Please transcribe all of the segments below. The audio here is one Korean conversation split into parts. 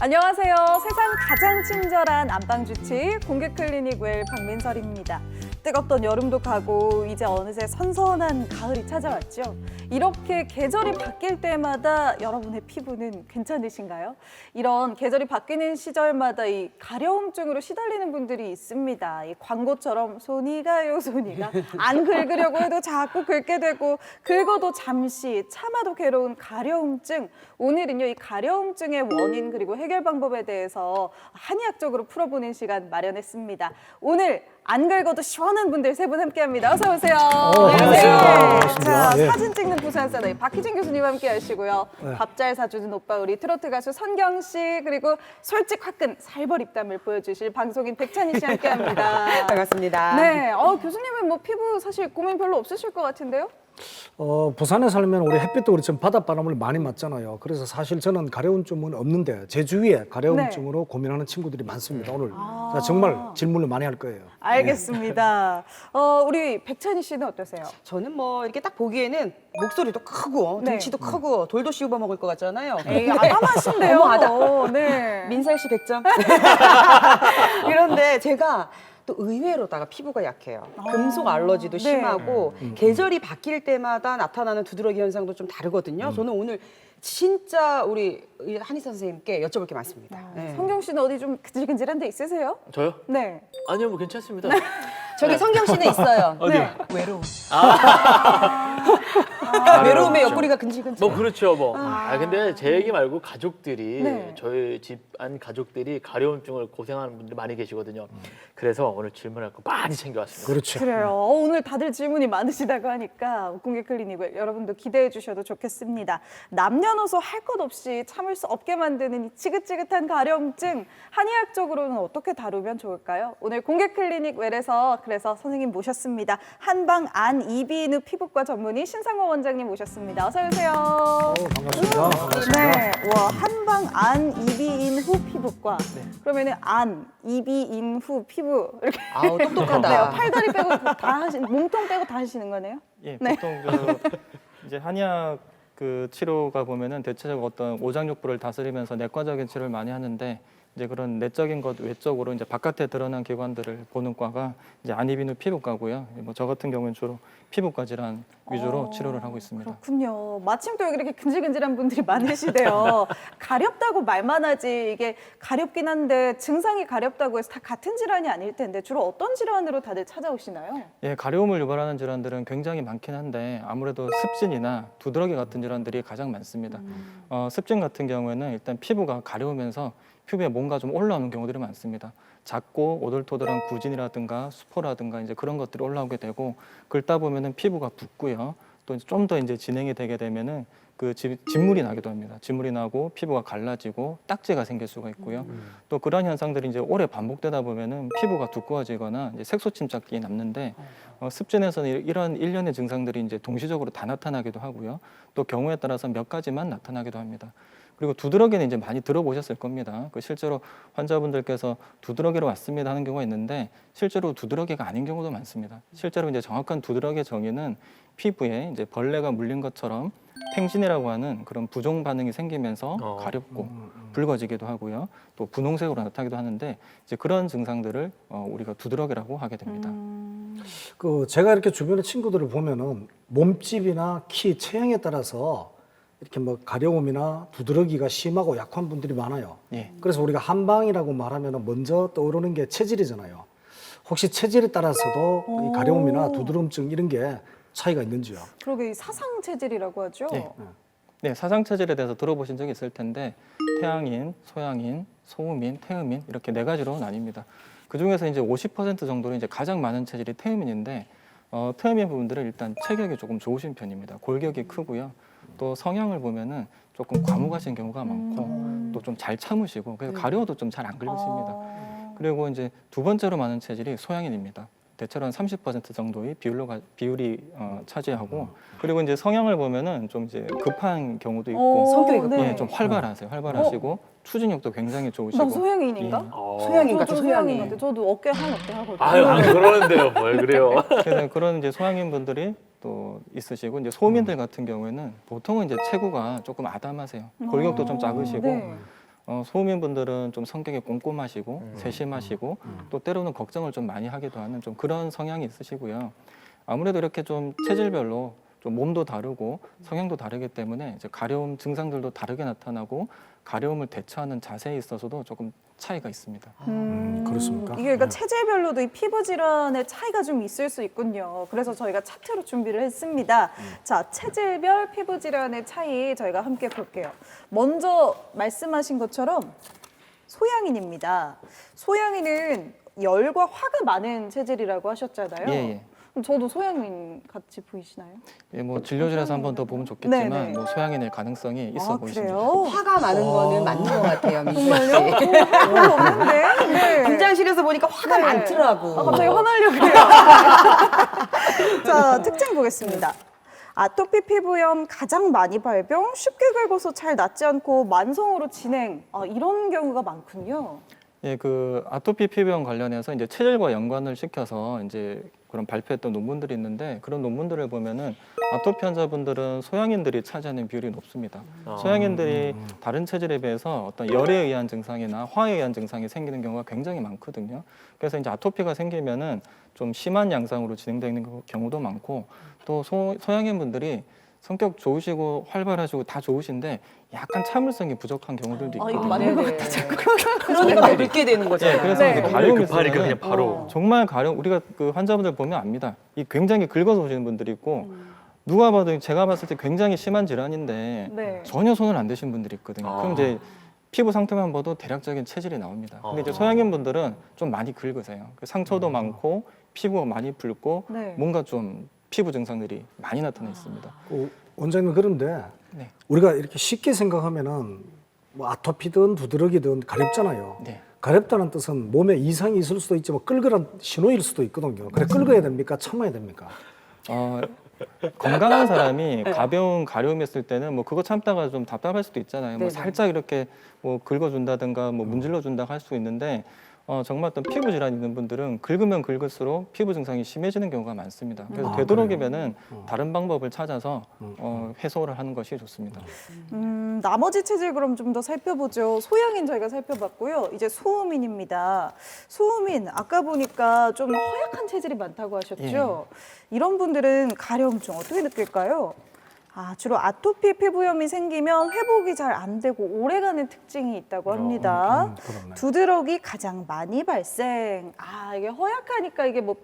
안녕하세요. 세상 가장 친절한 안방주치 공개클리닉 웰 박민설입니다. 뜨겁던 여름도 가고 이제 어느새 선선한 가을이 찾아왔죠. 이렇게 계절이 바뀔 때마다 여러분의 피부는 괜찮으신가요? 이런 계절이 바뀌는 시절마다 이 가려움증으로 시달리는 분들이 있습니다. 이 광고처럼 손이 가요, 손이 가. 안 긁으려고 해도 자꾸 긁게 되고 긁어도 잠시 참아도 괴로운 가려움증. 오늘은요, 이 가려움증의 원인 그리고 해결 방법에 대해서 한의학적으로 풀어보는 시간 마련했습니다. 오늘 안 긁어도 시원한 분들 세 분 함께합니다. 어서 오세요. 안녕하세요. 반갑습니다. 자, 예. 사진 찍는 부산 사나이 박희진 교수님 함께하시고요. 네. 밥 잘 사주는 오빠 우리 트로트 가수 선경 씨 그리고 솔직 화끈 살벌 입담을 보여주실 방송인 백찬희 씨 함께합니다. 반갑습니다. 네, 교수님은 뭐 피부 사실 고민 별로 없으실 것 같은데요? 부산에 살면 우리 햇빛도 그렇지만 바닷바람을 많이 맞잖아요. 그래서 사실 저는 가려움증은 없는데 제 주위에 가려움증으로 고민하는 친구들이 많습니다. 오늘 제가 정말 질문을 많이 할 거예요. 알겠습니다. 우리 백찬희 씨는 어떠세요? 저는 뭐 이렇게 딱 보기에는 목소리도 크고 네. 등치도 크고 돌도 씹어 먹을 것 같잖아요. 에이, 아담하신데요. 어머하다. 네. 민설 씨 100점. 그런데 제가 또 의외로다가 피부가 약해요. 금속 알러지도 네. 심하고 계절이 바뀔 때마다 나타나는 두드러기 현상도 좀 다르거든요. 저는 오늘 진짜 우리 한의사 선생님께 여쭤볼 게 많습니다. 네. 성경 씨는 어디 좀 근질근질한 데 있으세요? 저요? 네. 아니요, 뭐 괜찮습니다. 저기 성경 씨는 있어요. 어디요? 네. 외로움. 아, 외로움에 그렇죠. 옆구리가 근질근질. 뭐 그렇죠, 뭐. 근데 제 얘기 말고 가족들이 네. 저희 집안 가족들이 가려움증을 고생하는 분들이 많이 계시거든요. 그래서 오늘 질문할 거 많이 챙겨왔습니다. 그렇죠. 그래요. 오늘 다들 질문이 많으시다고 하니까 공개 클리닉을 여러분도 기대해 주셔도 좋겠습니다. 남녀노소 할 것 없이 참을 수 없게 만드는 이 지긋지긋한 가려움증 한의학적으로는 어떻게 다루면 좋을까요? 오늘 공개 클리닉 웰에서 그래서 선생님 모셨습니다. 한방 안 이비인후 피부과 전문의 신상호 원장님 모셨습니다. 어서 오세요. 반갑습니다. 반갑습니다. 네, 와 한방 안 이비인후 피부과. 그러면은 안 이비인후 피부 이렇게 아우 똑똑하다. 네, 팔다리 빼고 다 하신 몸통 빼고 다 하시는 거네요? 예, 네. 보통 이제 한의학 그 치료가 보면은 대체적으로 어떤 오장육부를 다스리면서 내과적인 치료를 많이 하는데 이제 그런 내적인 것 외적으로 이제 바깥에 드러난 기관들을 보는 과가 이제 안이비인후 피부과고요. 뭐 저 같은 경우는 주로 피부과 질환 위주로 치료를 하고 있습니다. 그렇군요. 마침 또 여기 이렇게 근질근질한 분들이 많으시대요. 가렵다고 말만 하지 이게 가렵긴 한데 증상이 가렵다고 해서 다 같은 질환이 아닐 텐데 주로 어떤 질환으로 다들 찾아오시나요? 예, 가려움을 유발하는 질환들은 굉장히 많긴 한데 아무래도 습진이나 두드러기 같은 질환들이 가장 많습니다. 습진 같은 경우에는 일단 피부가 가려우면서 피부에 뭔가 좀 올라오는 경우들이 많습니다. 작고 오돌토돌한 구진이라든가 수포라든가 이제 그런 것들이 올라오게 되고 긁다 보면은 피부가 붓고요. 또 좀 더 이제 진행이 되게 되면은 그 진물이 나기도 합니다. 진물이 나고 피부가 갈라지고 딱지가 생길 수가 있고요. 또 그런 현상들이 이제 오래 반복되다 보면은 피부가 두꺼워지거나 이제 색소 침착기 남는데 습진에서는 이런 일련의 증상들이 이제 동시적으로 다 나타나기도 하고요. 또 경우에 따라서 몇 가지만 나타나기도 합니다. 그리고 두드러기는 이제 많이 들어보셨을 겁니다. 그 실제로 환자분들께서 두드러기로 왔습니다 하는 경우가 있는데 실제로 두드러기가 아닌 경우도 많습니다. 실제로 이제 정확한 두드러기의 정의는 피부에 이제 벌레가 물린 것처럼 팽진이라고 하는 그런 부종 반응이 생기면서 가렵고 붉어지기도 하고요. 또 분홍색으로 나타나기도 하는데 이제 그런 증상들을 우리가 두드러기라고 하게 됩니다. 제가 이렇게 주변의 친구들을 보면은 몸집이나 키, 체형에 따라서 이렇게 뭐 가려움이나 두드러기가 심하고 약한 분들이 많아요. 예. 그래서 우리가 한방이라고 말하면 먼저 떠오르는 게 체질이잖아요. 혹시 체질에 따라서도 이 가려움이나 두드럼증 이런 게 차이가 있는지요? 그러게 이 사상 체질이라고 하죠? 네. 네, 사상 체질에 대해서 들어보신 적이 있을 텐데 태양인, 소양인, 소음인, 태음인 이렇게 네 가지로 나뉩니다. 그 중에서 이제 50% 정도는 이제 가장 많은 체질이 태음인인데 태음인 부분들은 일단 체격이 조금 좋으신 편입니다. 골격이 크고요. 또 성향을 보면은 조금 과묵하신 경우가 많고 또 좀 잘 참으시고 그래서 가려워도 좀 잘 안 긁으십니다. 그리고 이제 두 번째로 많은 체질이 소양인입니다. 대체로 한 30% 정도의 비율이 차지하고 그리고 이제 성향을 보면은 좀 이제 급한 경우도 있고 성격이 급해요. 네. 예, 좀 활발하세요. 활발하시고 추진력도 굉장히 좋으시고. 난 소양인인가? 예. 소양인 저도 같죠, 소양인 소양인. 같아. 저도 어깨 한 어깨 하거든요. 아유, 안 그러는데요, 뭘 그래요. 그래서 그런 이제 소양인 분들이 또 있으시고 이제 소민들 같은 경우에는 보통은 이제 체구가 조금 아담하세요. 골격도 좀 작으시고 네. 소민분들은 좀 성격이 꼼꼼하시고 세심하시고 또 때로는 걱정을 좀 많이 하기도 하는 좀 그런 성향이 있으시고요. 아무래도 이렇게 좀 체질별로 좀 몸도 다르고 성향도 다르기 때문에 이제 가려움 증상들도 다르게 나타나고 가려움을 대처하는 자세에 있어서도 조금 차이가 있습니다. 그렇습니까? 이게 그러니까 네. 체질별로도 이 피부 질환의 차이가 좀 있을 수 있군요. 그래서 저희가 차트로 준비를 했습니다. 자, 체질별 피부 질환의 차이 저희가 함께 볼게요. 먼저 말씀하신 것처럼 소양인입니다. 소양인은 열과 화가 많은 체질이라고 하셨잖아요. 예, 예. 그럼 저도 소양인 같이 보이시나요? 예, 뭐 진료실에서 한 번 더 보면 좋겠지만 네네. 뭐 소양인일 가능성이 있어 아, 보이십니다. 그래요? 화가 많은 거는 맞는 것 같아요, 민수 씨. 정말요? 별로 없는데. 네. 분장실에서 보니까 화가 네. 많더라고. 아, 갑자기 화나려고 해요. 자, 특징 보겠습니다. 아토피 피부염 가장 많이 발병, 쉽게 긁어서 잘 낫지 않고 만성으로 진행. 이런 경우가 많군요. 예, 그 아토피 피부염 관련해서 이제 체질과 연관을 시켜서 이제 그런 발표했던 논문들이 있는데 그런 논문들을 보면은 아토피 환자분들은 소양인들이 차지하는 비율이 높습니다. 소양인들이 다른 체질에 비해서 어떤 열에 의한 증상이나 화에 의한 증상이 생기는 경우가 굉장히 많거든요. 그래서 이제 아토피가 생기면은 좀 심한 양상으로 진행되는 경우도 많고 또 소양인 분들이 성격 좋으시고 활발하시고 다 좋으신데 약간 참을성이 부족한 경우들도 이거 있거든요. 맞는 것 같아, 자꾸. 그러니까 더 늙게 되는 거잖아요. 예, 그래서 네. 이제 가려움이 가려움이 급하니까 있으면은 그냥 바로 정말 가려움 우리가 그 환자분들 보면 압니다. 이 굉장히 긁어서 오시는 분들이 있고 누가 봐도 제가 봤을 때 굉장히 심한 질환인데 네. 전혀 손을 안 대신 분들이 있거든요. 그럼 이제 피부 상태만 봐도 대략적인 체질이 나옵니다. 근데 이제 소양인 분들은 좀 많이 긁으세요. 그 상처도 많고 피부가 많이 붉고 네. 뭔가 좀 피부 증상들이 많이 나타나 있습니다. 원장님 그런데 네. 우리가 이렇게 쉽게 생각하면은 뭐 아토피든 두드러기든 가렵잖아요. 네. 가렵다는 뜻은 몸에 이상이 있을 수도 있지만 끌거란 신호일 수도 있거든요. 그래 끌어야 됩니까? 참아야 됩니까? 건강한 사람이 가벼운 가려움이 있을 때는 뭐 그거 참다가 좀 답답할 수도 있잖아요. 뭐 네네. 살짝 이렇게 뭐 긁어준다든가 뭐 문질러준다고 할 수 있는데 정말 어떤 피부 질환 있는 분들은 긁으면 긁을수록 피부 증상이 심해지는 경우가 많습니다. 그래서 되도록이면은 다른 방법을 찾아서 해소를 하는 것이 좋습니다. 나머지 체질 그럼 좀 더 살펴보죠. 소양인 저희가 살펴봤고요. 이제 소음인입니다. 소음인 아까 보니까 좀 허약한 체질이 많다고 하셨죠. 이런 분들은 가려움증 어떻게 느낄까요? 주로 아토피 피부염이 생기면 회복이 잘 안 되고 오래가는 특징이 있다고 합니다. 그렇네. 두드러기 가장 많이 발생. 이게 허약하니까 이게 뭐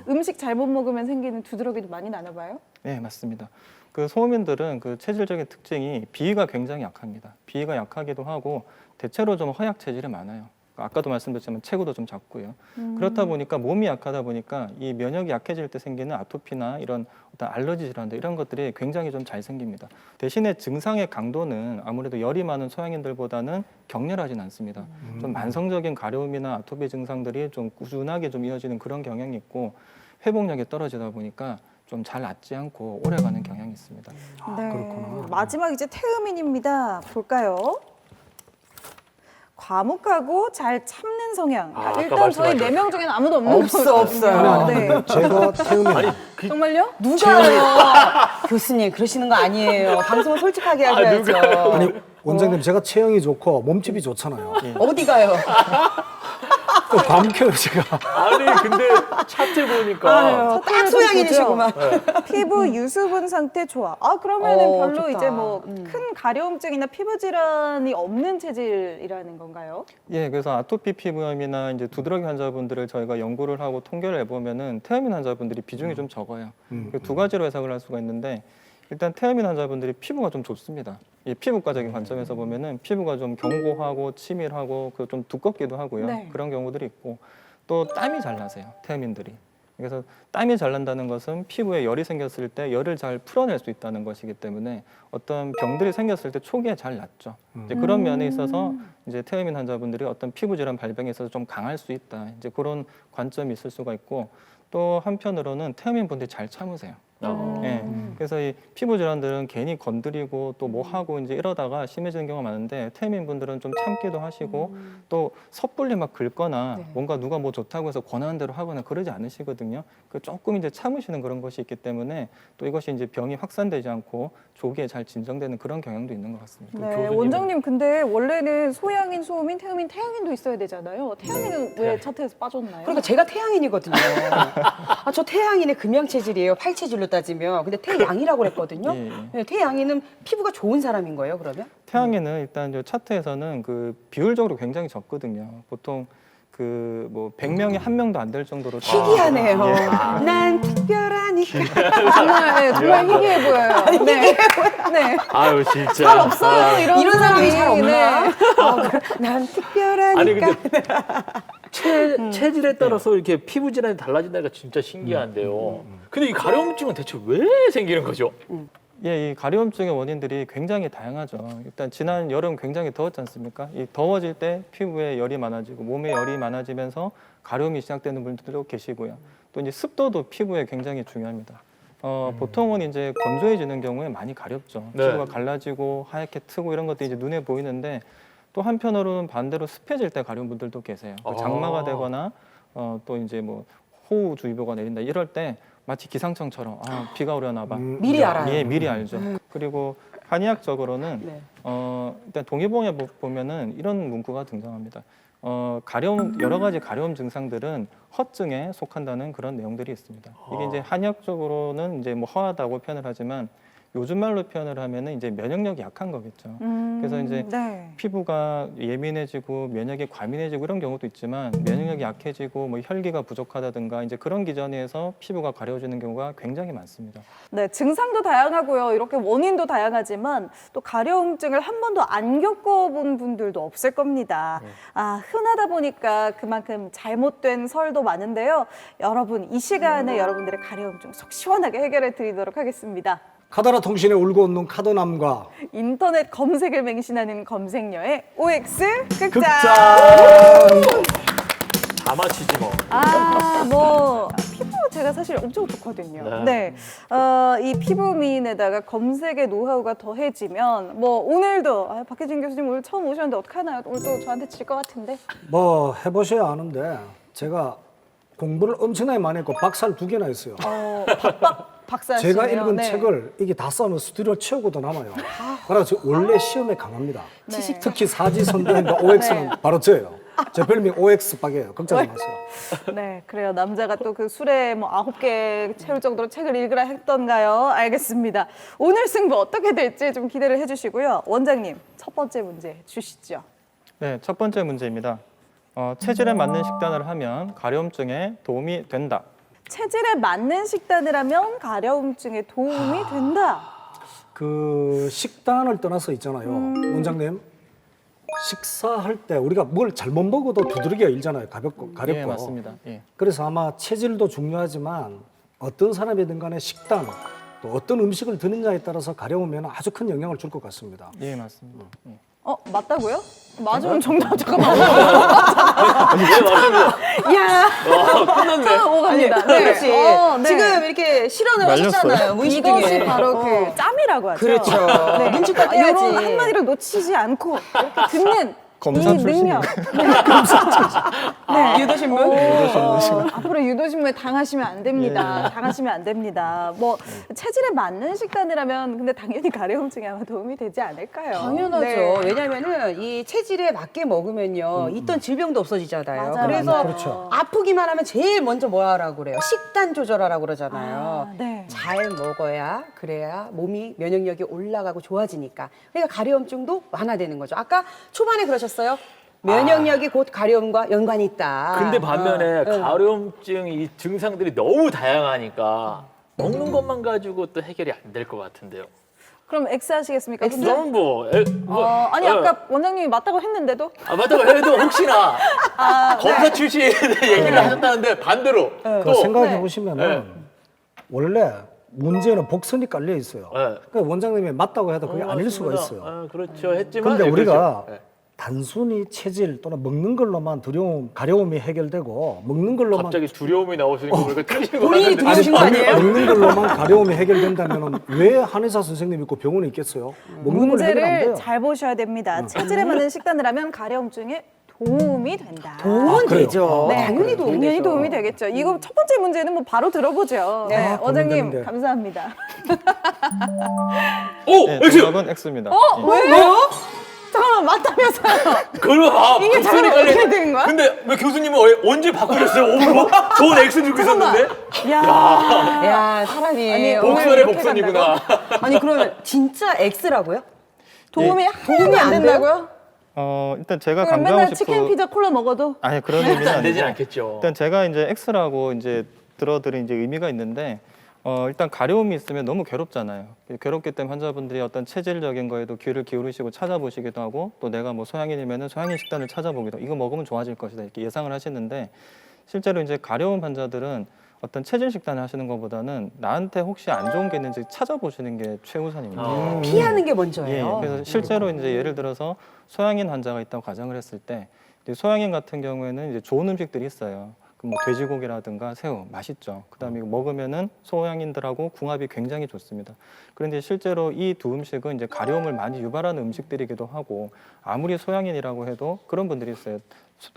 음식 잘못 먹으면 생기는 두드러기도 많이 나나 봐요? 네, 맞습니다. 그 소음인들은 그 체질적인 특징이 비위가 굉장히 약합니다. 비위가 약하기도 하고 대체로 좀 허약 체질이 많아요. 아까도 말씀드렸지만 체구도 좀 작고요. 그렇다 보니까 몸이 약하다 보니까 이 면역이 약해질 때 생기는 아토피나 이런 어떤 알러지 질환들 이런 것들이 굉장히 좀 잘 생깁니다. 대신에 증상의 강도는 아무래도 열이 많은 소양인들보다는 격렬하진 않습니다. 좀 만성적인 가려움이나 아토피 증상들이 좀 꾸준하게 좀 이어지는 그런 경향이 있고 회복력이 떨어지다 보니까 좀 잘 낫지 않고 오래가는 경향이 있습니다. 그렇구나. 마지막 이제 태음인입니다. 볼까요? 과묵하고 잘 참는 성향. 아까 일단 저희 말씀하셨죠. 4명 중에는 아무도 없는 없어, 거거든요. 없어요. 네. 제가 태음인 정말요? 누가요? 교수님 그러시는 거 아니에요. 방송을 솔직하게 하셔야죠. 아니 원장님 제가 체형이 좋고 몸집이 좋잖아요. 어디 가요? 또 밤켜요 제가. 아니 근데 차트 보니까 딱 소양인이시구만. 피부 유수분 상태 좋아. 그러면은 별로 좋다. 이제 뭐 큰 가려움증이나 피부 질환이 없는 체질이라는 건가요? 예, 그래서 아토피 피부염이나 이제 두드러기 환자분들을 저희가 연구를 하고 통계를 해보면은 태음인 환자분들이 비중이 좀 적어요. 그두 가지로 해석을 할 수가 있는데 일단 태음인 환자분들이 피부가 좀 좋습니다. 이 피부과적인 관점에서 보면은 피부가 좀 견고하고 치밀하고 그 좀 두껍기도 하고요. 네. 그런 경우들이 있고 또 땀이 잘 나세요. 태음인들이. 그래서 땀이 잘 난다는 것은 피부에 열이 생겼을 때 열을 잘 풀어낼 수 있다는 것이기 때문에 어떤 병들이 생겼을 때 초기에 잘 낫죠. 이제 그런 면에 있어서 이제 태음인 환자분들이 어떤 피부 질환 발병에 있어서 좀 강할 수 있다. 이제 그런 관점이 있을 수가 있고 또 한편으로는 태음인 분들이 잘 참으세요. 예. 그래서 이 피부 질환들은 괜히 건드리고 또 뭐 하고 이제 이러다가 심해지는 경우가 많은데 태음인분들은 좀 참기도 하시고 또 섣불리 막 긁거나 네. 뭔가 누가 뭐 좋다고 해서 권하는 대로 하거나 그러지 않으시거든요. 그 조금 이제 참으시는 그런 것이 있기 때문에 또 이것이 이제 병이 확산되지 않고 조기에 잘 진정되는 그런 경향도 있는 것 같습니다. 네, 교수님은- 원장님 근데 원래는 소양인, 소음인, 태음인, 태양인도 있어야 되잖아요. 태양인은 왜 차트에서 빠졌나요? 그러니까 제가 태양인이거든요. 아, 저 태양인의 금양 체질이에요. 팔 체질로 따지면. 근데 태양이라고 그랬거든요. 예, 예. 네, 태양인은 피부가 좋은 사람인 거예요, 그러면? 태양에는 일단 저 차트에서는 그 비율적으로 굉장히 적거든요. 보통 그 뭐 100명에 1명도 안 될 정도로 희귀하네요. 예. 난 특별하니까. 정말, 네, 정말 희귀해 보여요. 네. 네. 아유 진짜. 잘 없어요. 이런 사람이 잘 없나? 네. 난 특별하니까. 아니 근데 체질에 따라서 이렇게 피부 질환이 달라진다니까 진짜 신기한데요. 근데 이 가려움증은 대체 왜 생기는 거죠? 예, 이 가려움증의 원인들이 굉장히 다양하죠. 일단 지난 여름 굉장히 더웠지 않습니까? 이 더워질 때 피부에 열이 많아지고 몸에 열이 많아지면서 가려움이 시작되는 분들도 계시고요. 또 이제 습도도 피부에 굉장히 중요합니다. 보통은 이제 건조해지는 경우에 많이 가렵죠. 네. 피부가 갈라지고 하얗게 트고 이런 것들이 이제 눈에 보이는데 또 한편으로는 반대로 습해질 때 가려운 분들도 계세요. 그 장마가 되거나 또 이제 뭐 호우주의보가 내린다 이럴 때 마치 기상청처럼 아 비가 오려나 봐. 미리 알아요. 예, 미리 알죠. 그리고 한의학적으로는 네. 일단 동의보험에 보면은 이런 문구가 등장합니다. 가려움 여러 가지 가려움 증상들은 허증에 속한다는 그런 내용들이 있습니다. 이게 이제 한의학적으로는 이제 뭐 허하다고 표현을 하지만 요즘 말로 표현을 하면은 이제 면역력이 약한 거겠죠. 그래서 이제 네. 피부가 예민해지고 면역이 과민해지고 이런 경우도 있지만 면역력이 약해지고 뭐 혈기가 부족하다든가 이제 그런 기전에서 피부가 가려워지는 경우가 굉장히 많습니다. 네, 증상도 다양하고요. 이렇게 원인도 다양하지만 또 가려움증을 한 번도 안 겪어본 분들도 없을 겁니다. 아, 흔하다 보니까 그만큼 잘못된 설도 많은데요. 여러분, 이 시간에 여러분들의 가려움증 속 시원하게 해결해 드리도록 하겠습니다. 카더라 통신에 울고 웃는 카더남과 인터넷 검색을 맹신하는 검색녀의 OX 극장. 극장. 다 맞히지 뭐. 아, 뭐 피부 제가 사실 엄청 좋거든요. 네, 이 피부 미인에다가 검색의 노하우가 더해지면 뭐 오늘도 박혜진 교수님 오늘 처음 오셨는데 어떡하나요? 오늘 또 저한테 질 것 같은데. 뭐 해보셔야 아는데 제가 공부를 엄청나게 많이 했고 박사를 2개나 했어요. 박사시네요. 제가 읽은 네. 책을 이게 다 써면 스튜디오 채우고도 남아요. 그래서 원래 시험에 강합니다. 네. 특히 사지선다행과 OX는 바로 저예요. 제 별명 OX 박이에요. 걱정하지 마세요. 네, 그래요. 남자가 또 그 술에 뭐 9개 채울 정도로 책을 읽으라 했던가요? 알겠습니다. 오늘 승부 어떻게 될지 좀 기대를 해주시고요. 원장님, 첫 번째 문제 주시죠. 네, 첫 번째 문제입니다. 체질에 맞는 식단을 하면 가려움증에 도움이 된다. 체질에 맞는 식단을 하면 가려움증에 도움이 된다. 그 식단을 떠나서 있잖아요. 원장님. 식사할 때 우리가 뭘 잘못 먹어도 두드러기가 일잖아요. 가렵고. 예, 맞습니다. 예. 그래서 아마 체질도 중요하지만 어떤 사람이든 간에 식단 또 어떤 음식을 드느냐에 따라서 가려우면 아주 큰 영향을 줄 것 같습니다. 예, 맞습니다. 예. 맞다고요? 맞으면 정답 잠깐만. 왜 말하면 야, 끝났네. 처음 오갑니다. 그렇지. 네. 지금 이렇게 실현을 말렸어요. 하셨잖아요. 무의식 이것이 중에. 바로 그 짬이라고 하죠. 그렇죠. 네. 눈치껏 이런 떼야지. 한마디를 놓치지 않고 이렇게 듣는 검사 이 출신이네. 능력. 네. 유도신문? 앞으로 유도신문 당하시면 안 됩니다. 당하시면 안 됩니다. 뭐 체질에 맞는 식단이라면 근데 당연히 가려움증에 아마 도움이 되지 않을까요? 당연하죠. 네. 왜냐면은 이 체질에 맞게 먹으면요. 있던 질병도 없어지잖아요. 맞아요. 그래서 그렇죠. 아프기만 하면 제일 먼저 뭐 하라고 그래요? 식단 조절하라고 그러잖아요. 아, 네. 잘 먹어야 그래야 몸이 면역력이 올라가고 좋아지니까. 그러니까 가려움증도 완화되는 거죠. 아까 초반에 그러셨어요. 면역력이 곧 가려움과 연관이 있다. 근데 반면에 응. 가려움증 이 증상들이 너무 다양하니까 먹는 것만 가지고 또 해결이 안 될 것 같은데요. 그럼 X 하시겠습니까? 근데? 그럼 아니 아까 원장님이 맞다고 했는데도 맞다고 해도 혹시나 검사 출신 얘기를 하셨다는데 반대로 그 생각해 보시면은 원래 문제는 복선이 깔려 있어요. 네. 그러니까 원장님이 맞다고 해도 그게 아닐 수가 있어요. 그렇죠. 했지만 근데 네, 우리가 그렇죠. 네. 단순히 체질 또는 먹는 걸로만 가려움이 해결되고 먹는 걸로만 갑자기 두려움이 나오시는 거 보니까 틀린 거 본인이 같은데. 두려우신 거 아니에요? 먹는 걸로만 가려움이 해결된다면 왜 한의사 선생님 있고 병원에 있겠어요? 먹는 걸 해결 안 문제를 돼요. 잘 보셔야 됩니다. 체질에 맞는 식단을 하면 가려움증에 도움이 된다. 도움은 그래요? 되죠. 네, 당연히 도움이 당연히 되죠. 도움이 되겠죠. 이거 첫 번째 문제는 뭐 바로 들어보죠. 네, 원장님 고민되는데. 감사합니다. 오! 네, 엑스! 정답은 X입니다. 예. 왜요? 잠깐만 맞다면서요. 그걸 봐. 이게 목소리 잠깐만 깔리- 어떻게 된 거야? 근데 왜 교수님은 언제 바꾸셨어요? 오브로? 좋은 X 들고 있었는데? 야, 야, 사람이 아니, 오늘 목소리 이렇게 복선이구나. 아니 그러면 진짜 X라고요? 도움이 도움이 하나도 안 안 된다고요? 일단 제가 그럼 강조하고 맨날 치킨, 싶은 피자, 콜라 먹어도 아니 그런 의미는 안 되진 아니고 않겠죠. 일단 제가 이제 X라고 이제 들어드린 이제 의미가 있는데 일단 가려움이 있으면 너무 괴롭잖아요. 괴롭기 때문에 환자분들이 어떤 체질적인 거에도 귀를 기울이시고 찾아보시기도 하고 또 내가 뭐 소양인이면은 소양인 식단을 찾아보기도 하고 이거 먹으면 좋아질 것이다 이렇게 예상을 하시는데 실제로 이제 가려움 환자들은 어떤 체질 식단을 하시는 것보다는 나한테 혹시 안 좋은 게 있는지 찾아보시는 게 최우선입니다. 피하는 게 예, 먼저예요. 그래서 실제로 이제 예를 들어서 소양인 환자가 있다고 가정을 했을 때 이제 소양인 같은 경우에는 이제 좋은 음식들이 있어요. 뭐 돼지고기라든가 새우 맛있죠. 그다음에 이거 먹으면은 소양인들하고 궁합이 굉장히 좋습니다. 그런데 실제로 이 두 음식은 이제 가려움을 많이 유발하는 음식들이기도 하고 아무리 소양인이라고 해도 그런 분들이 있어요.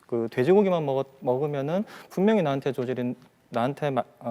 그 돼지고기만 먹으면은 분명히 나한테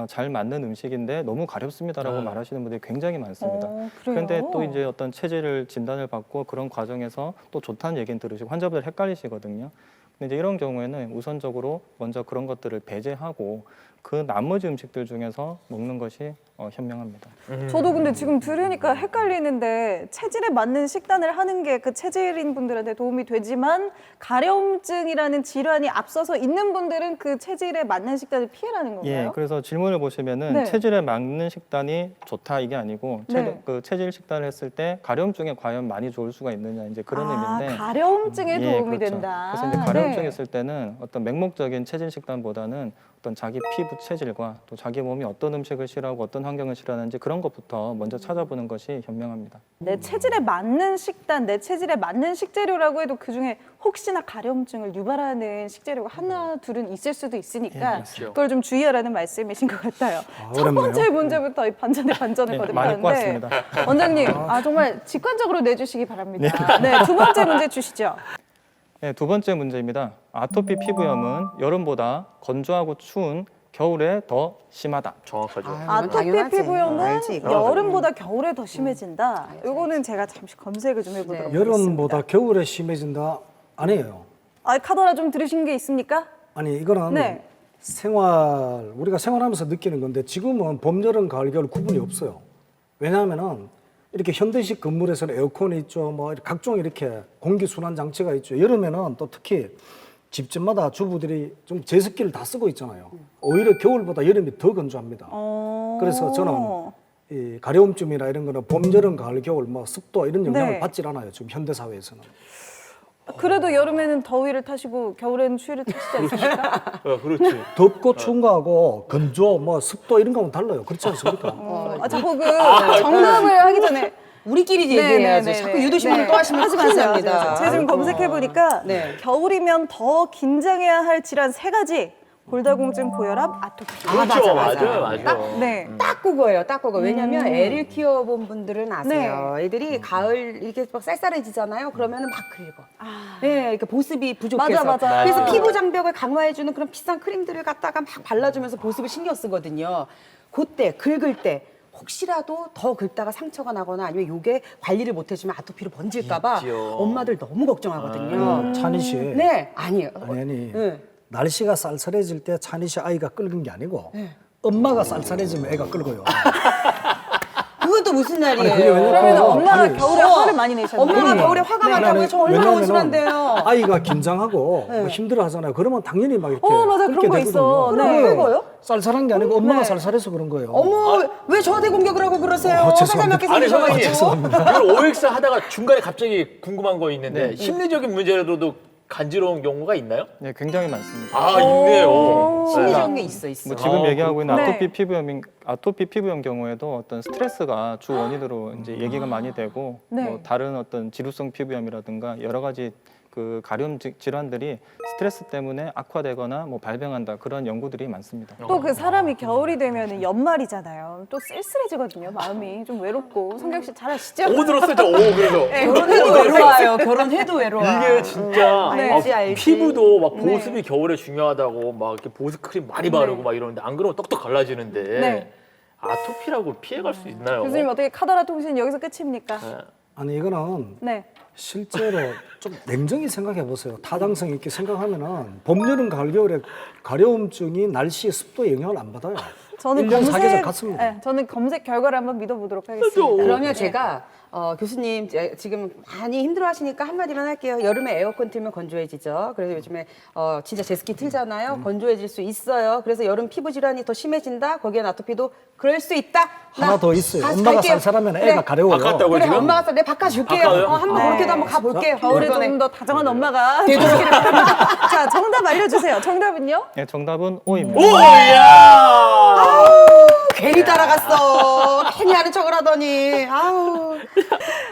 잘 맞는 음식인데 너무 가렵습니다라고 말하시는 분들이 굉장히 많습니다. 그래요? 그런데 또 이제 어떤 체질을 진단을 받고 그런 과정에서 또 좋다는 얘기는 들으시고 환자분들 헷갈리시거든요. 근데 이제 이런 경우에는 우선적으로 먼저 그런 것들을 배제하고 그 나머지 음식들 중에서 먹는 것이 현명합니다. 저도 근데 지금 들으니까 헷갈리는데 체질에 맞는 식단을 하는 게 그 체질인 분들한테 도움이 되지만 가려움증이라는 질환이 앞서서 있는 분들은 그 체질에 맞는 식단을 피해라는 건가요? 예, 그래서 질문을 보시면은 네. 체질에 맞는 식단이 좋다 이게 아니고 네. 그 체질 식단을 했을 때 가려움증에 과연 많이 좋을 수가 있느냐 이제 그런 의미인데 가려움증에 예, 도움이 그렇죠. 된다. 그래서 이제 가려움증이 네. 있을 때는 어떤 맹목적인 체질 식단보다는 어떤 자기 피부 체질과 또 자기 몸이 어떤 음식을 싫어하고 어떤 환경을 싫어하는지 그런 것부터 먼저 찾아보는 것이 현명합니다. 내 체질에 맞는 식단, 내 체질에 맞는 식재료라고 해도 그중에 혹시나 가려움증을 유발하는 식재료가 하나 둘은 있을 수도 있으니까 그렇죠. 그걸 좀 주의하라는 말씀이신 것 같아요. 첫 어렵네요. 번째 문제부터 이 반전에 반전을 네, 많이 거듭하는데 꼬았습니다. 원장님 정말 직관적으로 내주시기 바랍니다. 네, 두 번째 문제 주시죠. 네, 두 번째 문제입니다. 아토피 피부염은 여름보다 건조하고 추운 겨울에 더 심하다. 정확하죠. 아토피 당연하지. 피부염은 알지, 이거. 여름보다 겨울에 더 심해진다. 이거는 제가 잠시 검색을 좀 해보도록 하겠습니다. 여름보다 겨울에 심해진다? 아니에요. 카더라 좀 들으신 게 있습니까? 아니 이거는 네. 우리가 생활하면서 느끼는 건데 지금은 봄, 여름, 가을, 겨울 구분이 없어요. 왜냐하면은 이렇게 현대식 건물에서는 에어컨이 있죠. 뭐 각종 이렇게 공기 순환 장치가 있죠. 여름에는 또 특히 집집마다 주부들이 좀 제습기를 다 쓰고 있잖아요. 오히려 겨울보다 여름이 더 건조합니다. 그래서 저는 이 가려움증이나 이런 거는 봄, 여름, 가을, 겨울 뭐 습도 이런 영향을 네. 받질 않아요. 지금 현대 사회에서는. 그래도 여름에는 더위를 타시고 겨울에는 추위를 타시지 않습니까? 그렇지. 덥고 추운 거하고 건조, 뭐 습도 이런 거하고는 달라요. 그렇지 않습니까? 자꾸 그 정답을 하기 전에 우리끼리 네, 얘기해야죠. 네, 네, 자꾸 네. 유도신문을 네. 또 하시면 하지 큰일 마세요. 납니다. 제가 지금 검색해 보니까 네. 겨울이면 더 긴장해야 할 질환 3가지. 골다공증, 고혈압, 아토피. 그렇죠. 맞아요. 네. 딱 그거예요. 딱 그거. 왜냐면 애를 키워본 분들은 아세요. 애들이 가을 이렇게 막 쌀쌀해지잖아요. 그러면은 막 긁어. 네, 이렇게 보습이 부족해서. 맞아. 그래서 맞아요. 피부 장벽을 강화해주는 그런 비싼 크림들을 갖다가 막 발라주면서 보습을 신경 쓰거든요. 그때 긁을 때 혹시라도 더 긁다가 상처가 나거나 아니면 요게 관리를 못 해주면 아토피로 번질까봐 있죠. 엄마들 너무 걱정하거든요. 찬희 씨. 네, 아니에요. 아니. 네. 날씨가 쌀쌀해질 때 찬희 씨 아이가 끓는 게 아니고 엄마가 쌀쌀해지면 애가 끓고요. 그건 또 무슨 아니, 날이에요? 그게 왜냐면 그러면 엄마가 아니, 겨울에 화를 많이 내셨네요. 엄마가 그럼요. 겨울에 화가 네. 많다고요? 저 얼마나 왜냐면은 온순한데요. 아이가 긴장하고 뭐 힘들어 하잖아요. 그러면 당연히 막 이렇게 맞아. 그렇게 그런 거 있어. 되거든요. 네. 그거예요. 그거요? 쌀쌀한 게 아니고 엄마가 네. 쌀쌀해서 그런 거예요. 어머, 왜 저한테 공격을 하고 그러세요? 죄송합니다. 사장님께 아니 생기셔가지고. 선생님, 이걸 OX 하다가 중간에 갑자기 궁금한 거 있는데 심리적인 문제로도 간지러운 경우가 있나요? 네, 굉장히 많습니다. 있네요. 심리적인 게 있어. 뭐 지금 얘기하고 있는 그렇구나. 아토피 피부염 경우에도 어떤 스트레스가 주 원인으로 이제 얘기가 많이 되고 네. 뭐 다른 어떤 지루성 피부염이라든가 여러 가지 그 가려움 질환들이 스트레스 때문에 악화되거나 뭐 발병한다 그런 연구들이 많습니다. 또 그 사람이 겨울이 되면 연말이잖아요. 또 쓸쓸해지거든요. 마음이 좀 외롭고. 성경 씨 잘 아시죠? 오 들었어요, 저 오 그래서. 네, 결혼해도 외로워요. 결혼해도 외로워. 이게 진짜 네. 알지, 알지. 피부도 막 네. 보습이 겨울에 중요하다고 막 이렇게 보습 크림 많이 바르고 네. 막 이러는데 안 그러면 떡떡 갈라지는데 네. 아토피라고 피해갈 수 있나요? 교수님 어떻게 카더라 통신 여기서 끝입니까? 네. 아니 이거는 네. 실제로 좀 냉정히 생각해 보세요. 타당성 있게 생각하면은 봄, 여름, 가을, 겨울에 가려움증이 날씨, 습도에 영향을 안 받아요. 저는 1년 검색, 사계절 같습니다. 네, 저는 검색 결과를 한번 믿어보도록 하겠습니다. 그러면 제가 교수님 지금 많이 힘들어하시니까 한마디만 할게요. 여름에 에어컨 틀면 건조해지죠. 그래서 요즘에 진짜 제습기 틀잖아요. 건조해질 수 있어요. 그래서 여름 피부 질환이 더 심해진다. 거기엔 아토피도 그럴 수 있다. 하나 더 있어요. 가서 엄마가 갈게요. 쌀쌀하면 그래. 애가 가려워요. 바꿨다고요, 그래 지금? 엄마가 내 바꿔줄게요. 바꿔요? 한번 네. 그렇게도 한번 가볼게요. 겨울에 이번에. 조금 더 다정한 엄마가 되도록 자, 정답 알려주세요. 정답은요? 네, 정답은 O입니다. 오야! 괜히 따라갔어. 괜히 하는 척을 하더니. 아우.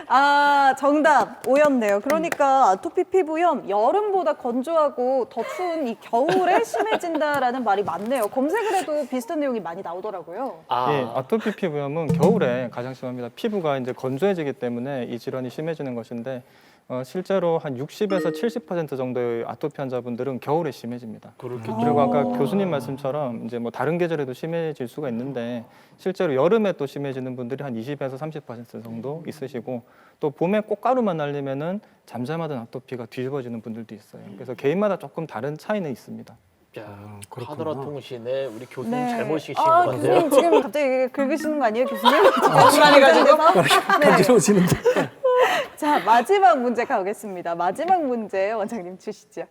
아, 정답 오였네요. 그러니까 아토피 피부염 여름보다 건조하고 더 추운 이 겨울에 심해진다라는 말이 맞네요. 검색을 해도 비슷한 내용이 많이 나오더라고요. 예, 아토피 피부염은 겨울에 가장 심합니다. 피부가 이제 건조해지기 때문에 이 질환이 심해지는 것인데 실제로 한 60에서 70% 정도의 아토피 환자분들은 겨울에 심해집니다. 그렇겠죠. 그리고 아까 교수님 말씀처럼 이제 뭐 다른 계절에도 심해질 수가 있는데 실제로 여름에 또 심해지는 분들이 한 20에서 30% 정도 있으시고 또 봄에 꽃가루만 날리면은 잠잠하던 아토피가 뒤집어지는 분들도 있어요. 그래서 개인마다 조금 다른 차이는 있습니다. 야, 그렇구나. 카더라 통신에 우리 교수님 네. 잘못이신 것 아, 같아요. 교수님 지금 갑자기 긁으시는 거 아니에요, 교수님? 불안해가지고. 네. 간지러워지는데. 자, 마지막 문제 가보겠습니다. 마지막 문제 원장님 주시죠.